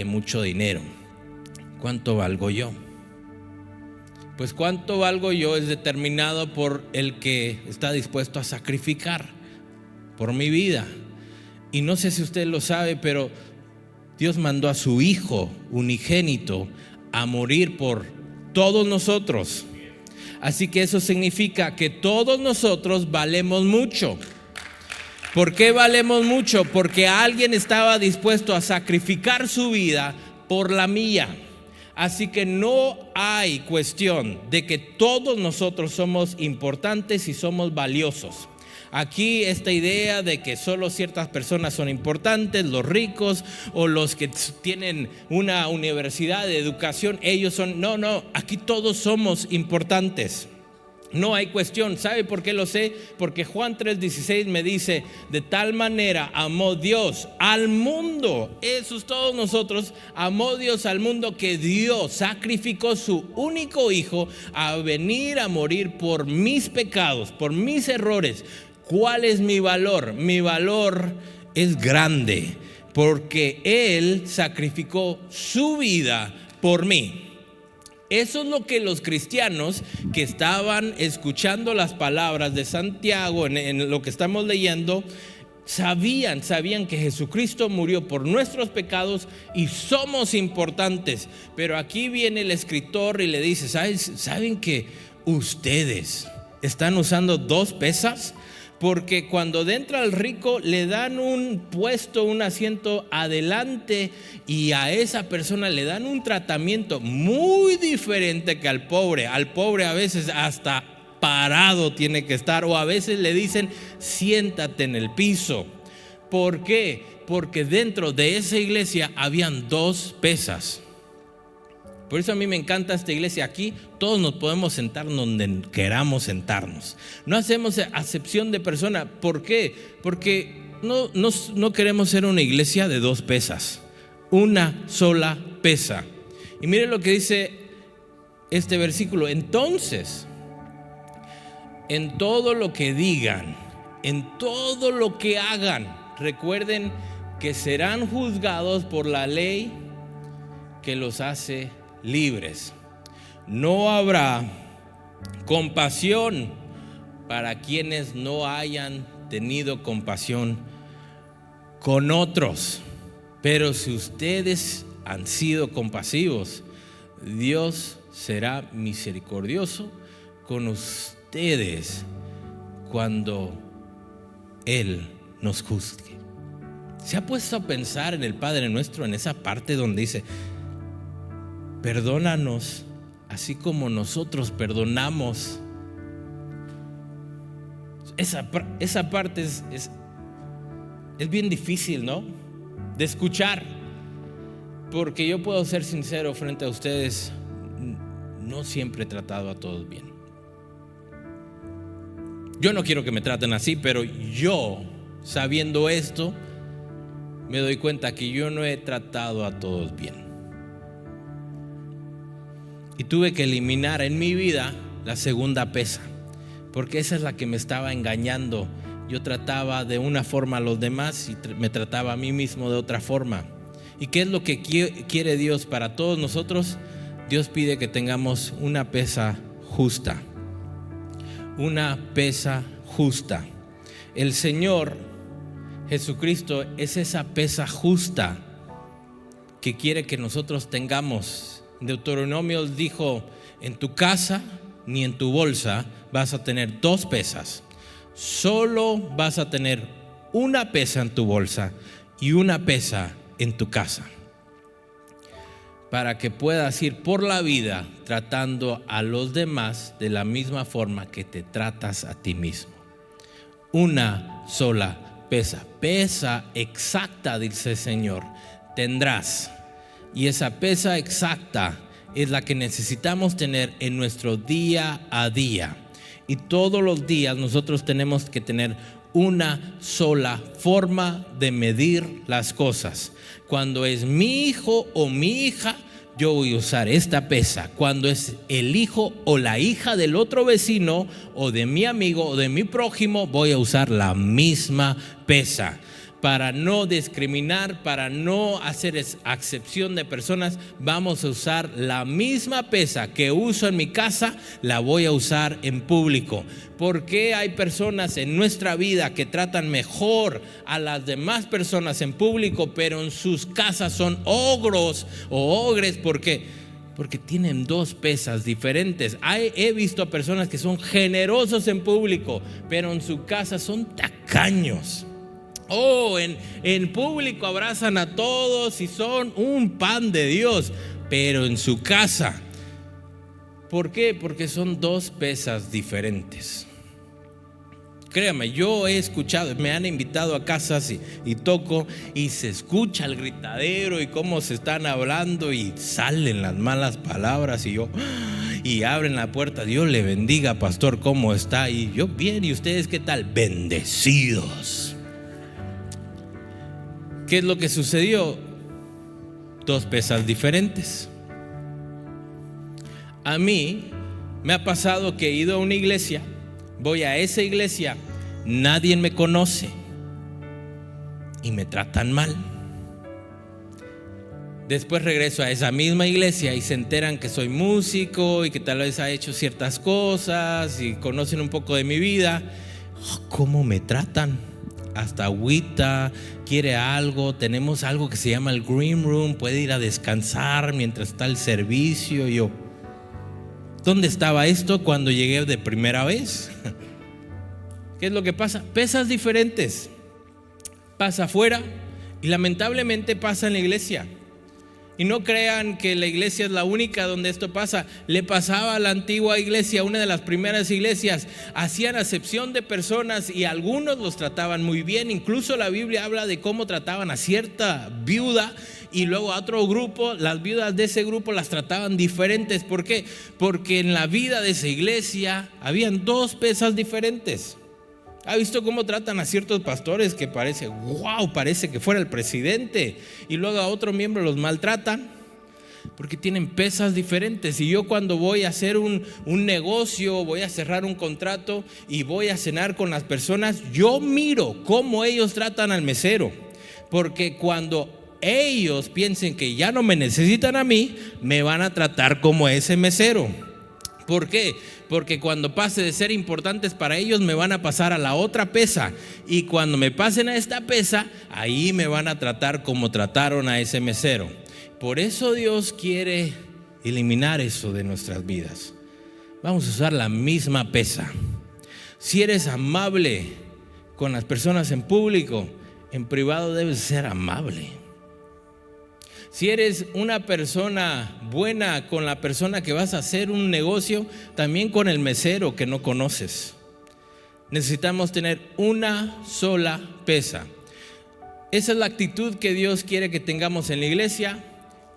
mucho dinero. ¿Cuánto valgo yo? Pues cuánto valgo yo es determinado por el que está dispuesto a sacrificar por mi vida. Y no sé si usted lo sabe, pero Dios mandó a su Hijo unigénito a morir por todos nosotros. Así que eso significa que todos nosotros valemos mucho. ¿Por qué valemos mucho? Porque alguien estaba dispuesto a sacrificar su vida por la mía. Así que no hay cuestión de que todos nosotros somos importantes y somos valiosos. Aquí esta idea de que solo ciertas personas son importantes, los ricos o los que tienen una universidad de educación, ellos son, no, aquí todos somos importantes. No hay cuestión. ¿Sabe por qué lo sé? Porque Juan 3:16 me dice, de tal manera amó Dios al mundo, esos todos nosotros, amó Dios al mundo, que Dios sacrificó su único Hijo a venir a morir por mis pecados, por mis errores. ¿Cuál es mi valor? Mi valor es grande porque Él sacrificó su vida por mí. Eso es lo que los cristianos que estaban escuchando las palabras de Santiago en lo que estamos leyendo sabían que Jesucristo murió por nuestros pecados y somos importantes. Pero aquí viene el escritor y le dice, ¿saben que ustedes están usando dos pesas? Porque cuando entra el rico le dan un puesto, un asiento adelante, y a esa persona le dan un tratamiento muy diferente que al pobre. Al pobre a veces hasta parado tiene que estar, o a veces le dicen siéntate en el piso. ¿Por qué? Porque dentro de esa iglesia habían 2 pesas. Por eso a mí me encanta esta iglesia. Aquí todos nos podemos sentar donde queramos sentarnos. No hacemos acepción de persona. ¿Por qué? Porque no queremos ser una iglesia de 2 pesas. Una sola pesa. Y miren lo que dice este versículo. Entonces, en todo lo que digan, en todo lo que hagan, recuerden que serán juzgados por la ley que los hace libres. No habrá compasión para quienes no hayan tenido compasión con otros. Pero si ustedes han sido compasivos, Dios será misericordioso con ustedes cuando Él nos juzgue. ¿Se ha puesto a pensar en el Padre Nuestro, en esa parte donde dice: perdónanos así como nosotros perdonamos? Esa parte es bien difícil, ¿no?, de escuchar. Porque yo puedo ser sincero frente a ustedes, no siempre he tratado a todos bien. Yo no quiero que me traten así, pero yo, sabiendo esto, me doy cuenta que yo no he tratado a todos bien. Y tuve que eliminar en mi vida la segunda pesa, porque esa es la que me estaba engañando. Yo trataba de una forma a los demás y me trataba a mí mismo de otra forma. ¿Y qué es lo que quiere Dios para todos nosotros? Dios pide que tengamos una pesa justa. Una pesa justa. El Señor Jesucristo es esa pesa justa que quiere que nosotros tengamos. Deuteronomio dijo: en tu casa ni en tu bolsa vas a tener 2 pesas. Solo vas a tener una pesa en tu bolsa y una pesa en tu casa, para que puedas ir por la vida tratando a los demás de la misma forma que te tratas a ti mismo. Una sola pesa, pesa exacta, dice el Señor, tendrás. Y esa pesa exacta es la que necesitamos tener en nuestro día a día. Y todos los días nosotros tenemos que tener una sola forma de medir las cosas. Cuando es mi hijo o mi hija, yo voy a usar esta pesa. Cuando es el hijo o la hija del otro vecino o de mi amigo o de mi prójimo, voy a usar la misma pesa. Para no discriminar, para no hacer acepción de personas, vamos a usar la misma pesa que uso en mi casa, la voy a usar en público. ¿Por qué hay personas en nuestra vida que tratan mejor a las demás personas en público, pero en sus casas son ogros o ogres? ¿Por qué? Porque tienen 2 pesas diferentes. He visto a personas que son generosos en público, pero en su casa son tacaños. En público abrazan a todos y son un pan de Dios, pero en su casa, ¿por qué? Porque son 2 pesas diferentes. Créame, yo he escuchado, me han invitado a casas y toco y se escucha el gritadero y cómo se están hablando y salen las malas palabras y abren la puerta. Dios le bendiga, pastor, ¿cómo está? Y yo bien, ¿y ustedes qué tal? Bendecidos. ¿Qué es lo que sucedió? 2 pesas diferentes. A mí me ha pasado que he ido a una iglesia, voy a esa iglesia, nadie me conoce y me tratan mal. Después regreso a esa misma iglesia y se enteran que soy músico y que tal vez ha hecho ciertas cosas y conocen un poco de mi vida. ¿Cómo me tratan? Hasta agüita, quiere algo, tenemos algo que se llama el Green Room, puede ir a descansar mientras está el servicio. Y yo, ¿dónde estaba esto cuando llegué de primera vez? ¿Qué es lo que pasa? Pesas diferentes. Pasa afuera y lamentablemente pasa en la iglesia. Y no crean que la iglesia es la única donde esto pasa. Le pasaba a la antigua iglesia, una de las primeras iglesias. Hacían acepción de personas y algunos los trataban muy bien. Incluso la Biblia habla de cómo trataban a cierta viuda y luego a otro grupo. Las viudas de ese grupo las trataban diferentes. ¿Por qué? Porque en la vida de esa iglesia habían dos pesas diferentes. ¿Ha visto cómo tratan a ciertos pastores que parece que fuera el presidente, y luego a otro miembro los maltratan? Porque tienen pesas diferentes. Y yo cuando voy a hacer un negocio, voy a cerrar un contrato y voy a cenar con las personas, yo miro cómo ellos tratan al mesero. Porque cuando ellos piensen que ya no me necesitan a mí, me van a tratar como ese mesero. ¿Por qué? Porque cuando pase de ser importantes para ellos, me van a pasar a la otra pesa. Y cuando me pasen a esta pesa, ahí me van a tratar como trataron a ese mesero. Por eso Dios quiere eliminar eso de nuestras vidas. Vamos a usar la misma pesa. Si eres amable con las personas en público, en privado debes ser amable. Si eres una persona buena con la persona que vas a hacer un negocio, también con el mesero que no conoces. Necesitamos tener una sola pesa. Esa es la actitud que Dios quiere que tengamos en la iglesia,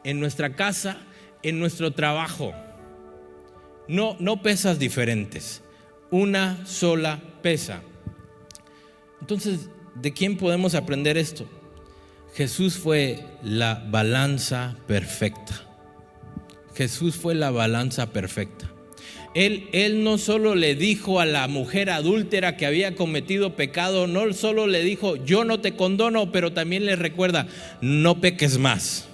en nuestra casa, en nuestro trabajo. No pesas diferentes, una sola pesa. Entonces, ¿de quién podemos aprender esto? Jesús fue la balanza perfecta. Jesús fue la balanza perfecta. Él no solo le dijo a la mujer adúltera que había cometido pecado, no solo le dijo, yo no te condono, pero también le recuerda, no peques más.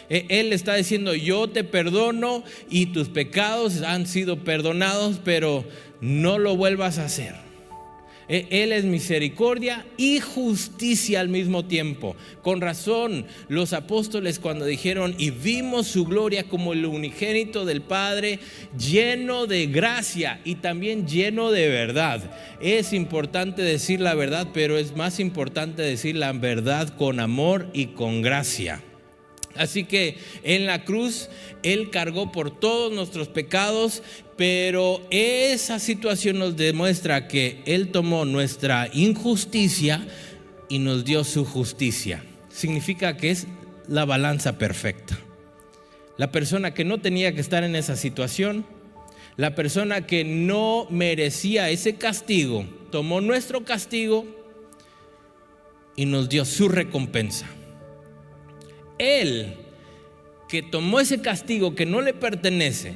Él está diciendo, yo te perdono y tus pecados han sido perdonados, pero no lo vuelvas a hacer. Él es misericordia y justicia al mismo tiempo. Con razón, los apóstoles cuando dijeron, y vimos su gloria como el unigénito del Padre, lleno de gracia y también lleno de verdad. Es importante decir la verdad, pero es más importante decir la verdad con amor y con gracia. Así que en la cruz Él cargó por todos nuestros pecados, pero esa situación nos demuestra que Él tomó nuestra injusticia y nos dio su justicia. Significa que es la balanza perfecta. La persona que no tenía que estar en esa situación, la persona que no merecía ese castigo, tomó nuestro castigo y nos dio su recompensa. Él que tomó ese castigo que no le pertenece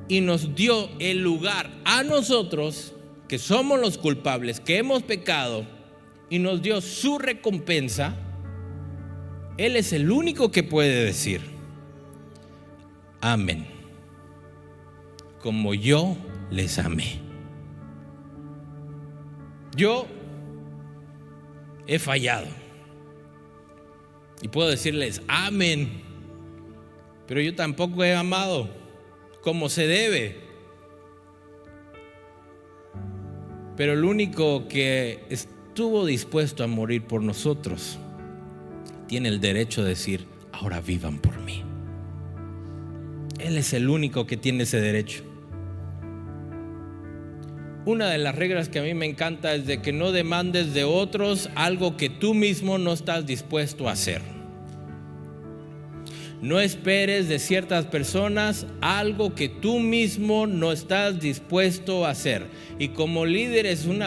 y nos dio el lugar a nosotros, que somos los culpables, que hemos pecado, y nos dio su recompensa. Él es el único que puede decir, amén, como yo les amé. Yo he fallado y puedo decirles amén, pero yo tampoco he amado como se debe. Pero el único que estuvo dispuesto a morir por nosotros tiene el derecho de decir, ahora vivan por mí. Él es el único que tiene ese derecho. Una de las reglas que a mí me encanta es de que no demandes de otros algo que tú mismo no estás dispuesto a hacer. No esperes de ciertas personas algo que tú mismo no estás dispuesto a hacer. Y como líder es un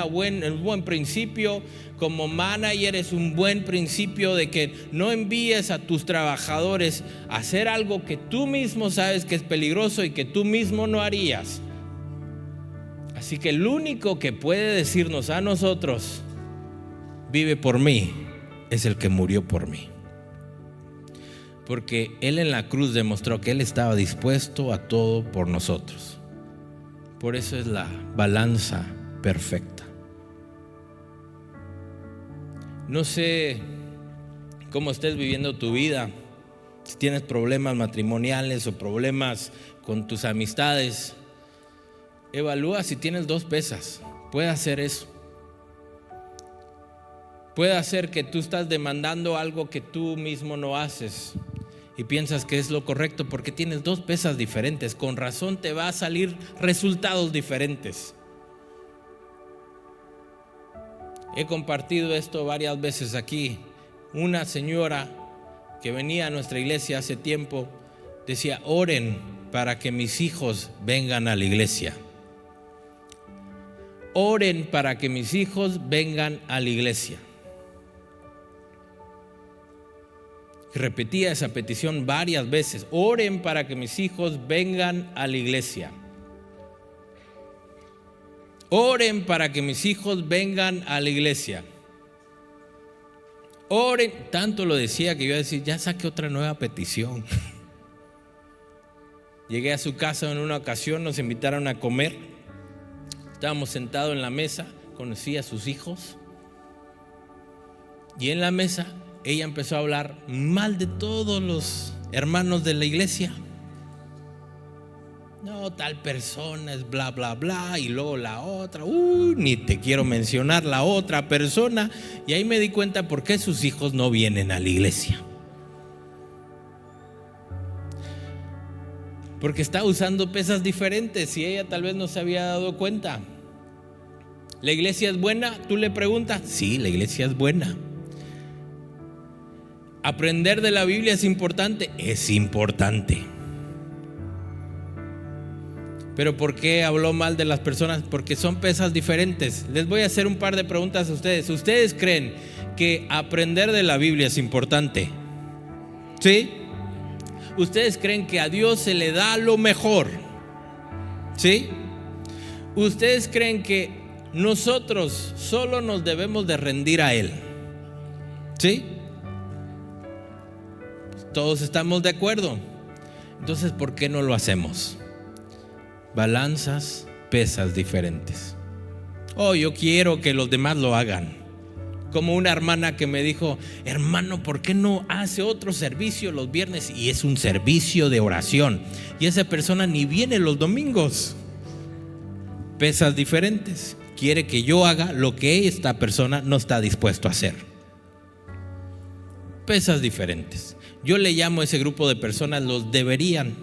buen principio, como manager es un buen principio de que no envíes a tus trabajadores a hacer algo que tú mismo sabes que es peligroso y que tú mismo no harías. Así que el único que puede decirnos a nosotros, vive por mí, es el que murió por mí. Porque Él en la cruz demostró que Él estaba dispuesto a todo por nosotros. Por eso es la balanza perfecta. No sé cómo estés viviendo tu vida, si tienes problemas matrimoniales o problemas con tus amistades. Evalúa si tienes dos pesas. puede hacer eso. Puede hacer que tú estás demandando algo que tú mismo no haces y piensas que es lo correcto porque tienes dos pesas diferentes. Con razón te va a salir resultados diferentes. He compartido esto varias veces aquí. Una señora que venía a nuestra iglesia hace tiempo decía: oren para que mis hijos vengan a la iglesia. Oren para que mis hijos vengan a la iglesia. Repetía esa petición varias veces: oren para que mis hijos vengan a la iglesia. Oren para que mis hijos vengan a la iglesia. Oren, tanto lo decía que yo decía: ya saqué otra nueva petición. Llegué a su casa en una ocasión, nos invitaron a comer. Estábamos sentados en la mesa, conocí a sus hijos. Y en la mesa ella empezó a hablar mal de todos los hermanos de la iglesia. No, tal persona es bla, bla, bla. Y luego la otra, ni te quiero mencionar la otra persona. Y ahí me di cuenta por qué sus hijos no vienen a la iglesia. Porque está usando pesas diferentes y ella tal vez no se había dado cuenta. ¿La iglesia es buena? Tú le preguntas. Sí, la iglesia es buena. ¿Aprender de la Biblia es importante? Es importante. ¿Pero por qué habló mal de las personas? Porque son pesas diferentes. Les voy a hacer un par de preguntas a ustedes. ¿Ustedes creen que aprender de la Biblia es importante? ¿Sí? ¿Ustedes creen que a Dios se le da lo mejor? ¿Sí? ¿Ustedes creen que nosotros solo nos debemos de rendir a Él? ¿Sí? Todos estamos de acuerdo. Entonces, ¿por qué no lo hacemos? Balanzas, pesas diferentes. Yo quiero que los demás lo hagan. Como una hermana que me dijo: hermano, ¿por qué no hace otro servicio los viernes? Y es un servicio de oración. Y esa persona ni viene los domingos. Pesas diferentes. Quiere que yo haga lo que esta persona no está dispuesto a hacer. Pesas diferentes. Yo le llamo a ese grupo de personas los deberían.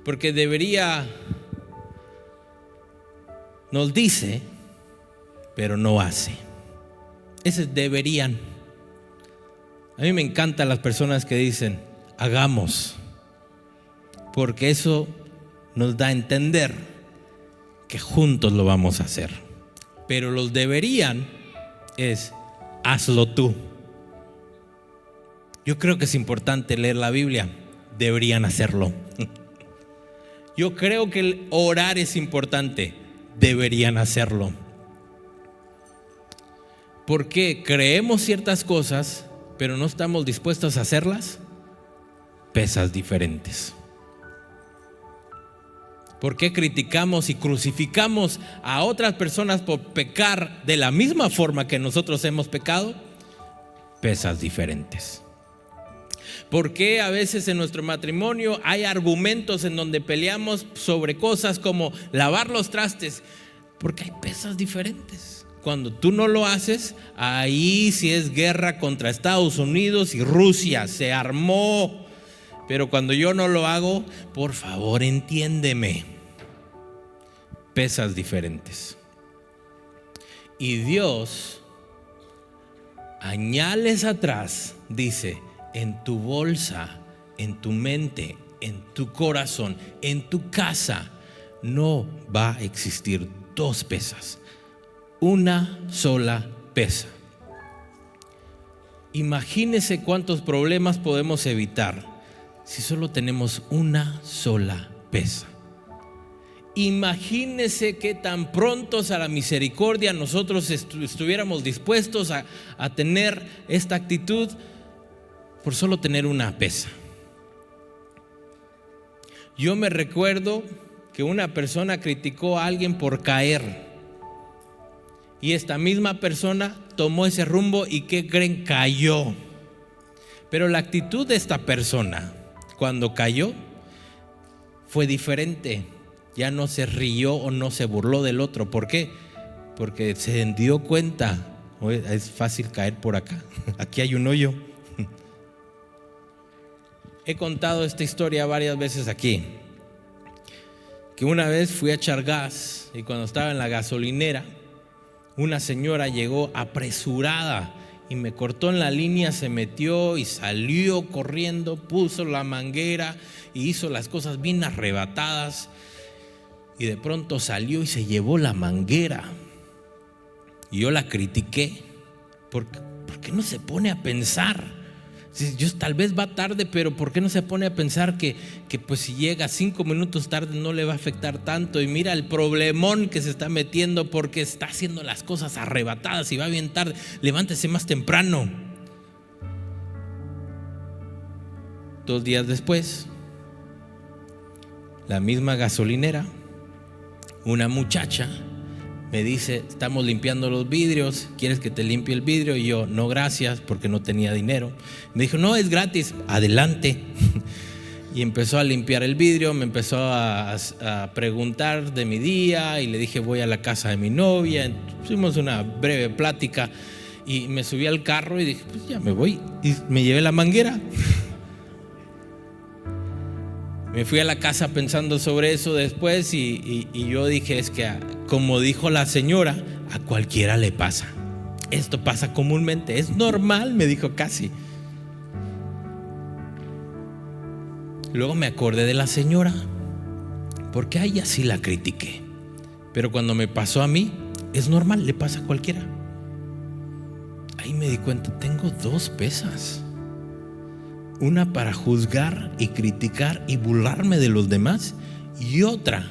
Porque debería nos dice, pero no hace. Ese deberían. A mí me encantan las personas que dicen: hagamos, porque eso nos da a entender que juntos lo vamos a hacer. Pero los deberían es: hazlo tú. Yo creo que es importante leer la Biblia. Deberían hacerlo. Yo creo que el orar es importante. Deberían hacerlo. ¿Por qué creemos ciertas cosas, pero no estamos dispuestos a hacerlas? Pesas diferentes. ¿Por qué criticamos y crucificamos a otras personas por pecar de la misma forma que nosotros hemos pecado? Pesas diferentes. ¿Por qué a veces en nuestro matrimonio hay argumentos en donde peleamos sobre cosas como lavar los trastes? Porque hay pesas diferentes. Cuando tú no lo haces, ahí sí es guerra contra Estados Unidos y Rusia, se armó. Pero cuando yo no lo hago, por favor, entiéndeme. Pesas diferentes. Y Dios, añales atrás, dice: en tu bolsa, en tu mente, en tu corazón, en tu casa, no va a existir dos pesas. Una sola pesa. Imagínese cuántos problemas podemos evitar si solo tenemos una sola pesa. Imagínese que tan prontos a la misericordia nosotros estuviéramos dispuestos a tener esta actitud por solo tener una pesa. Yo me recuerdo que una persona criticó a alguien por caer. Y esta misma persona tomó ese rumbo y ¿qué creen? Cayó. Pero la actitud de esta persona cuando cayó fue diferente. Ya no se rió o no se burló del otro. ¿Por qué? Porque se dio cuenta. Oye, es fácil caer por acá. Aquí hay un hoyo. He contado esta historia varias veces aquí. Que una vez fui a echar gas y cuando estaba en la gasolinera, una señora llegó apresurada y me cortó en la línea, se metió y salió corriendo, puso la manguera y hizo las cosas bien arrebatadas. Y de pronto salió y se llevó la manguera. Y yo la critiqué. ¿Por qué no se pone a pensar? Yo, tal vez va tarde, pero ¿por qué no se pone a pensar que pues si llega 5 minutos tarde no le va a afectar tanto? Y mira el problemón que se está metiendo porque está haciendo las cosas arrebatadas y va bien tarde. Levántese más temprano. 2 días después, la misma gasolinera, una muchacha me dice: estamos limpiando los vidrios, ¿quieres que te limpie el vidrio? Y yo: no, gracias, porque no tenía dinero. Me dijo: no, es gratis, adelante. Y empezó a limpiar el vidrio, me empezó a preguntar de mi día y le dije: voy a la casa de mi novia. Tuvimos una breve plática y me subí al carro y dije: pues ya me voy. Y me llevé la manguera. Me fui a la casa pensando sobre eso después y yo dije: es que como dijo la señora, a cualquiera le pasa. Esto pasa comúnmente, es normal, me dijo casi. Luego me acordé de la señora, porque a ella sí la critiqué. Pero cuando me pasó a mí, es normal, le pasa a cualquiera. Ahí me di cuenta, tengo 2 pesas. Una para juzgar y criticar y burlarme de los demás, y otra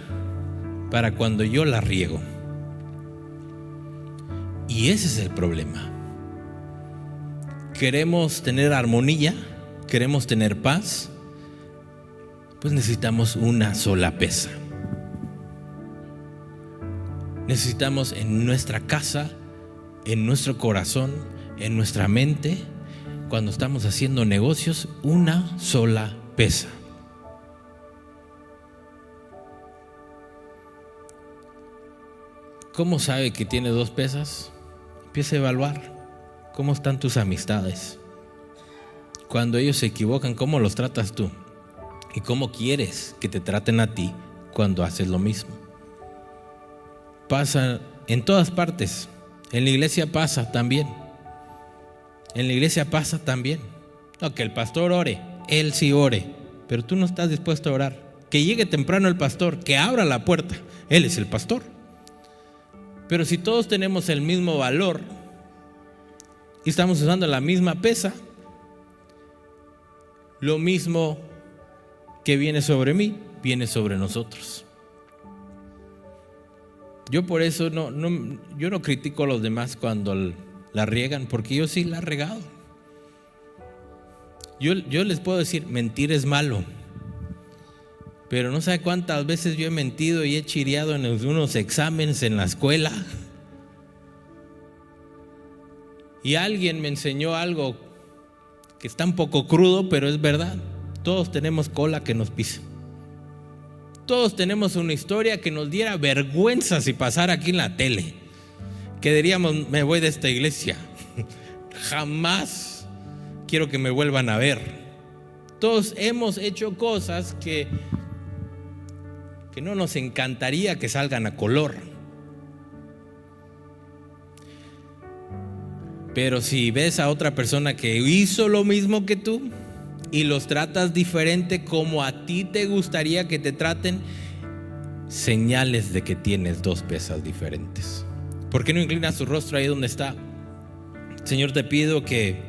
para cuando yo la riego. Y ese es el problema. Queremos tener armonía, queremos tener paz, pues necesitamos una sola pesa. Necesitamos en nuestra casa, en nuestro corazón, en nuestra mente, cuando estamos haciendo negocios, una sola pesa. ¿Cómo sabe que tiene 2 pesas? Empieza a evaluar cómo están tus amistades. Cuando ellos se equivocan, ¿cómo los tratas tú? ¿Y cómo quieres que te traten a ti cuando haces lo mismo? Pasa en todas partes. En la iglesia pasa también. En la iglesia pasa también. No, que el pastor ore, él sí ore, pero tú no estás dispuesto a orar. Que llegue temprano el pastor, que abra la puerta, él es el pastor. Pero si todos tenemos el mismo valor y estamos usando la misma pesa, lo mismo que viene sobre mí, viene sobre nosotros. Yo por eso yo no critico a los demás cuando la riegan, porque yo sí la he regado. Yo les puedo decir, mentir es malo, pero no sabe cuántas veces yo he mentido y he chireado en unos exámenes en la escuela. Y alguien me enseñó algo que está un poco crudo, pero es verdad. Todos tenemos cola que nos pisa. Todos tenemos una historia que nos diera vergüenza si pasara aquí en la tele. Que diríamos: me voy de esta iglesia, jamás quiero que me vuelvan a ver. Todos hemos hecho cosas que no nos encantaría que salgan a color. Pero si ves a otra persona que hizo lo mismo que tú y los tratas diferente como a ti te gustaría que te traten, señales de que tienes 2 pesas diferentes. ¿Por qué no inclinas tu rostro ahí donde está? Señor, te pido que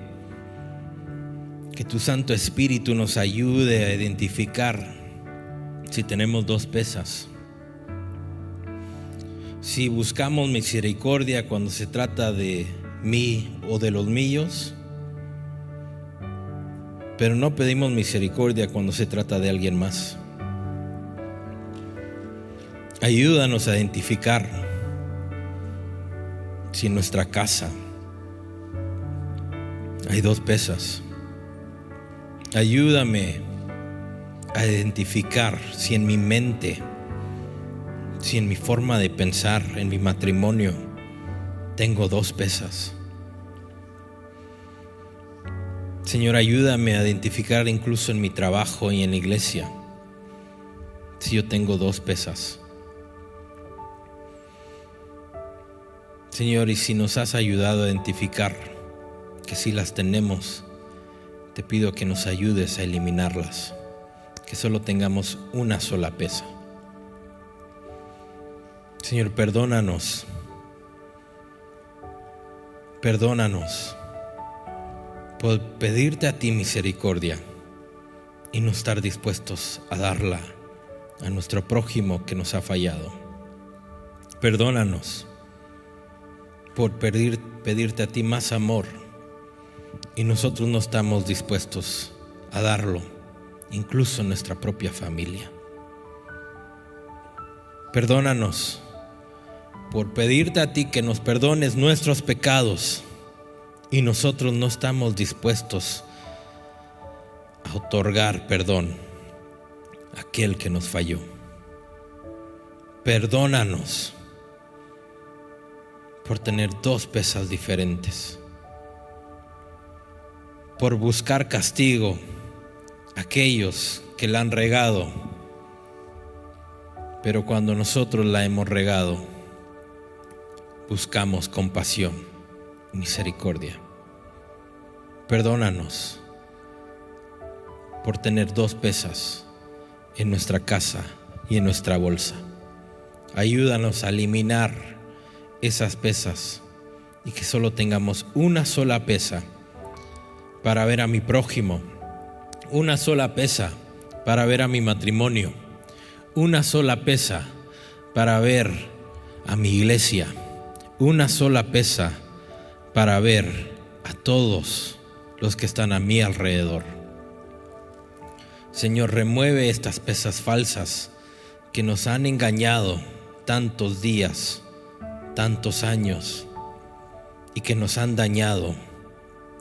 tu Santo Espíritu nos ayude a identificar si tenemos 2 pesas. Si buscamos misericordia cuando se trata de mí o de los míos, pero no pedimos misericordia cuando se trata de alguien más. Ayúdanos a identificar si en nuestra casa hay 2 pesas. Ayúdame a identificar si en mi mente si en mi forma de pensar, en mi matrimonio, tengo 2 pesas. Señor, ayúdame a identificar incluso en mi trabajo y en la iglesia si yo tengo 2 pesas. Señor, y si nos has ayudado a identificar que si las tenemos, te pido que nos ayudes a eliminarlas, que solo tengamos una sola pesa. Señor, perdónanos por pedirte a ti misericordia y no estar dispuestos a darla a nuestro prójimo que nos ha fallado. Perdónanos por pedirte a ti más amor y nosotros no estamos dispuestos a darlo, incluso en nuestra propia familia. Perdónanos por pedirte a ti que nos perdones nuestros pecados y nosotros no estamos dispuestos a otorgar perdón a aquel que nos falló. Perdónanos por tener 2 pesas diferentes, por buscar castigo a aquellos que la han regado, pero cuando nosotros la hemos regado, buscamos compasión, misericordia. Perdónanos por tener 2 pesas en nuestra casa y en nuestra bolsa. Ayúdanos a eliminar esas pesas y que solo tengamos una sola pesa para ver a mi prójimo, una sola pesa para ver a mi matrimonio, una sola pesa para ver a mi iglesia, una sola pesa para ver a todos los que están a mi alrededor. Señor, remueve estas pesas falsas que nos han engañado tantos días, tantos años, y que nos han dañado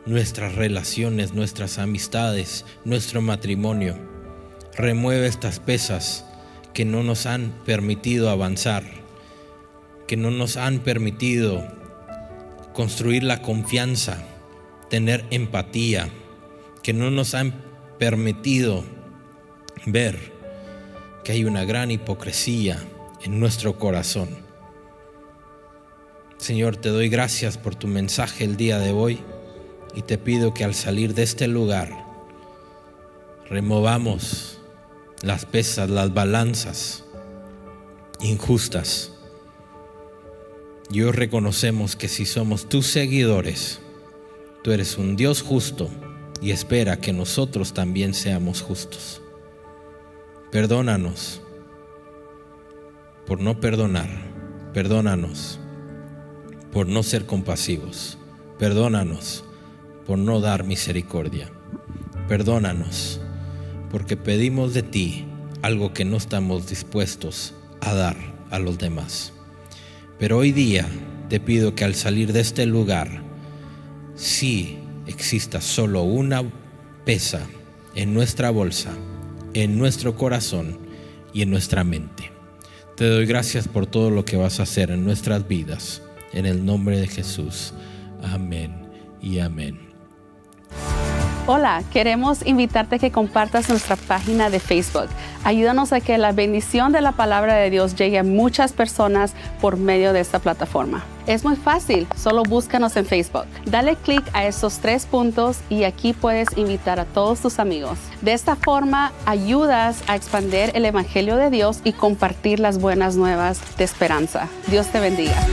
nuestras relaciones, nuestras amistades, nuestro matrimonio. Remueve estas pesas que no nos han permitido avanzar, que no nos han permitido construir la confianza, tener empatía, que no nos han permitido ver que hay una gran hipocresía en nuestro corazón. Señor, te doy gracias por tu mensaje el día de hoy y te pido que al salir de este lugar removamos las pesas, las balanzas injustas. Y hoy reconocemos que si somos tus seguidores, tú eres un Dios justo y espera que nosotros también seamos justos. Perdónanos por no perdonar, perdónanos por no ser compasivos, perdónanos por no dar misericordia, perdónanos porque pedimos de ti algo que no estamos dispuestos a dar a los demás. Pero hoy día te pido que al salir de este lugar, sí exista solo una pesa en nuestra bolsa, en nuestro corazón y en nuestra mente. Te doy gracias por todo lo que vas a hacer en nuestras vidas. En el nombre de Jesús. Amén y amén. Hola, queremos invitarte a que compartas nuestra página de Facebook. Ayúdanos a que la bendición de la palabra de Dios llegue a muchas personas por medio de esta plataforma. Es muy fácil, solo búscanos en Facebook. Dale clic a esos 3 puntos y aquí puedes invitar a todos tus amigos. De esta forma, ayudas a expandir el Evangelio de Dios y compartir las buenas nuevas de esperanza. Dios te bendiga.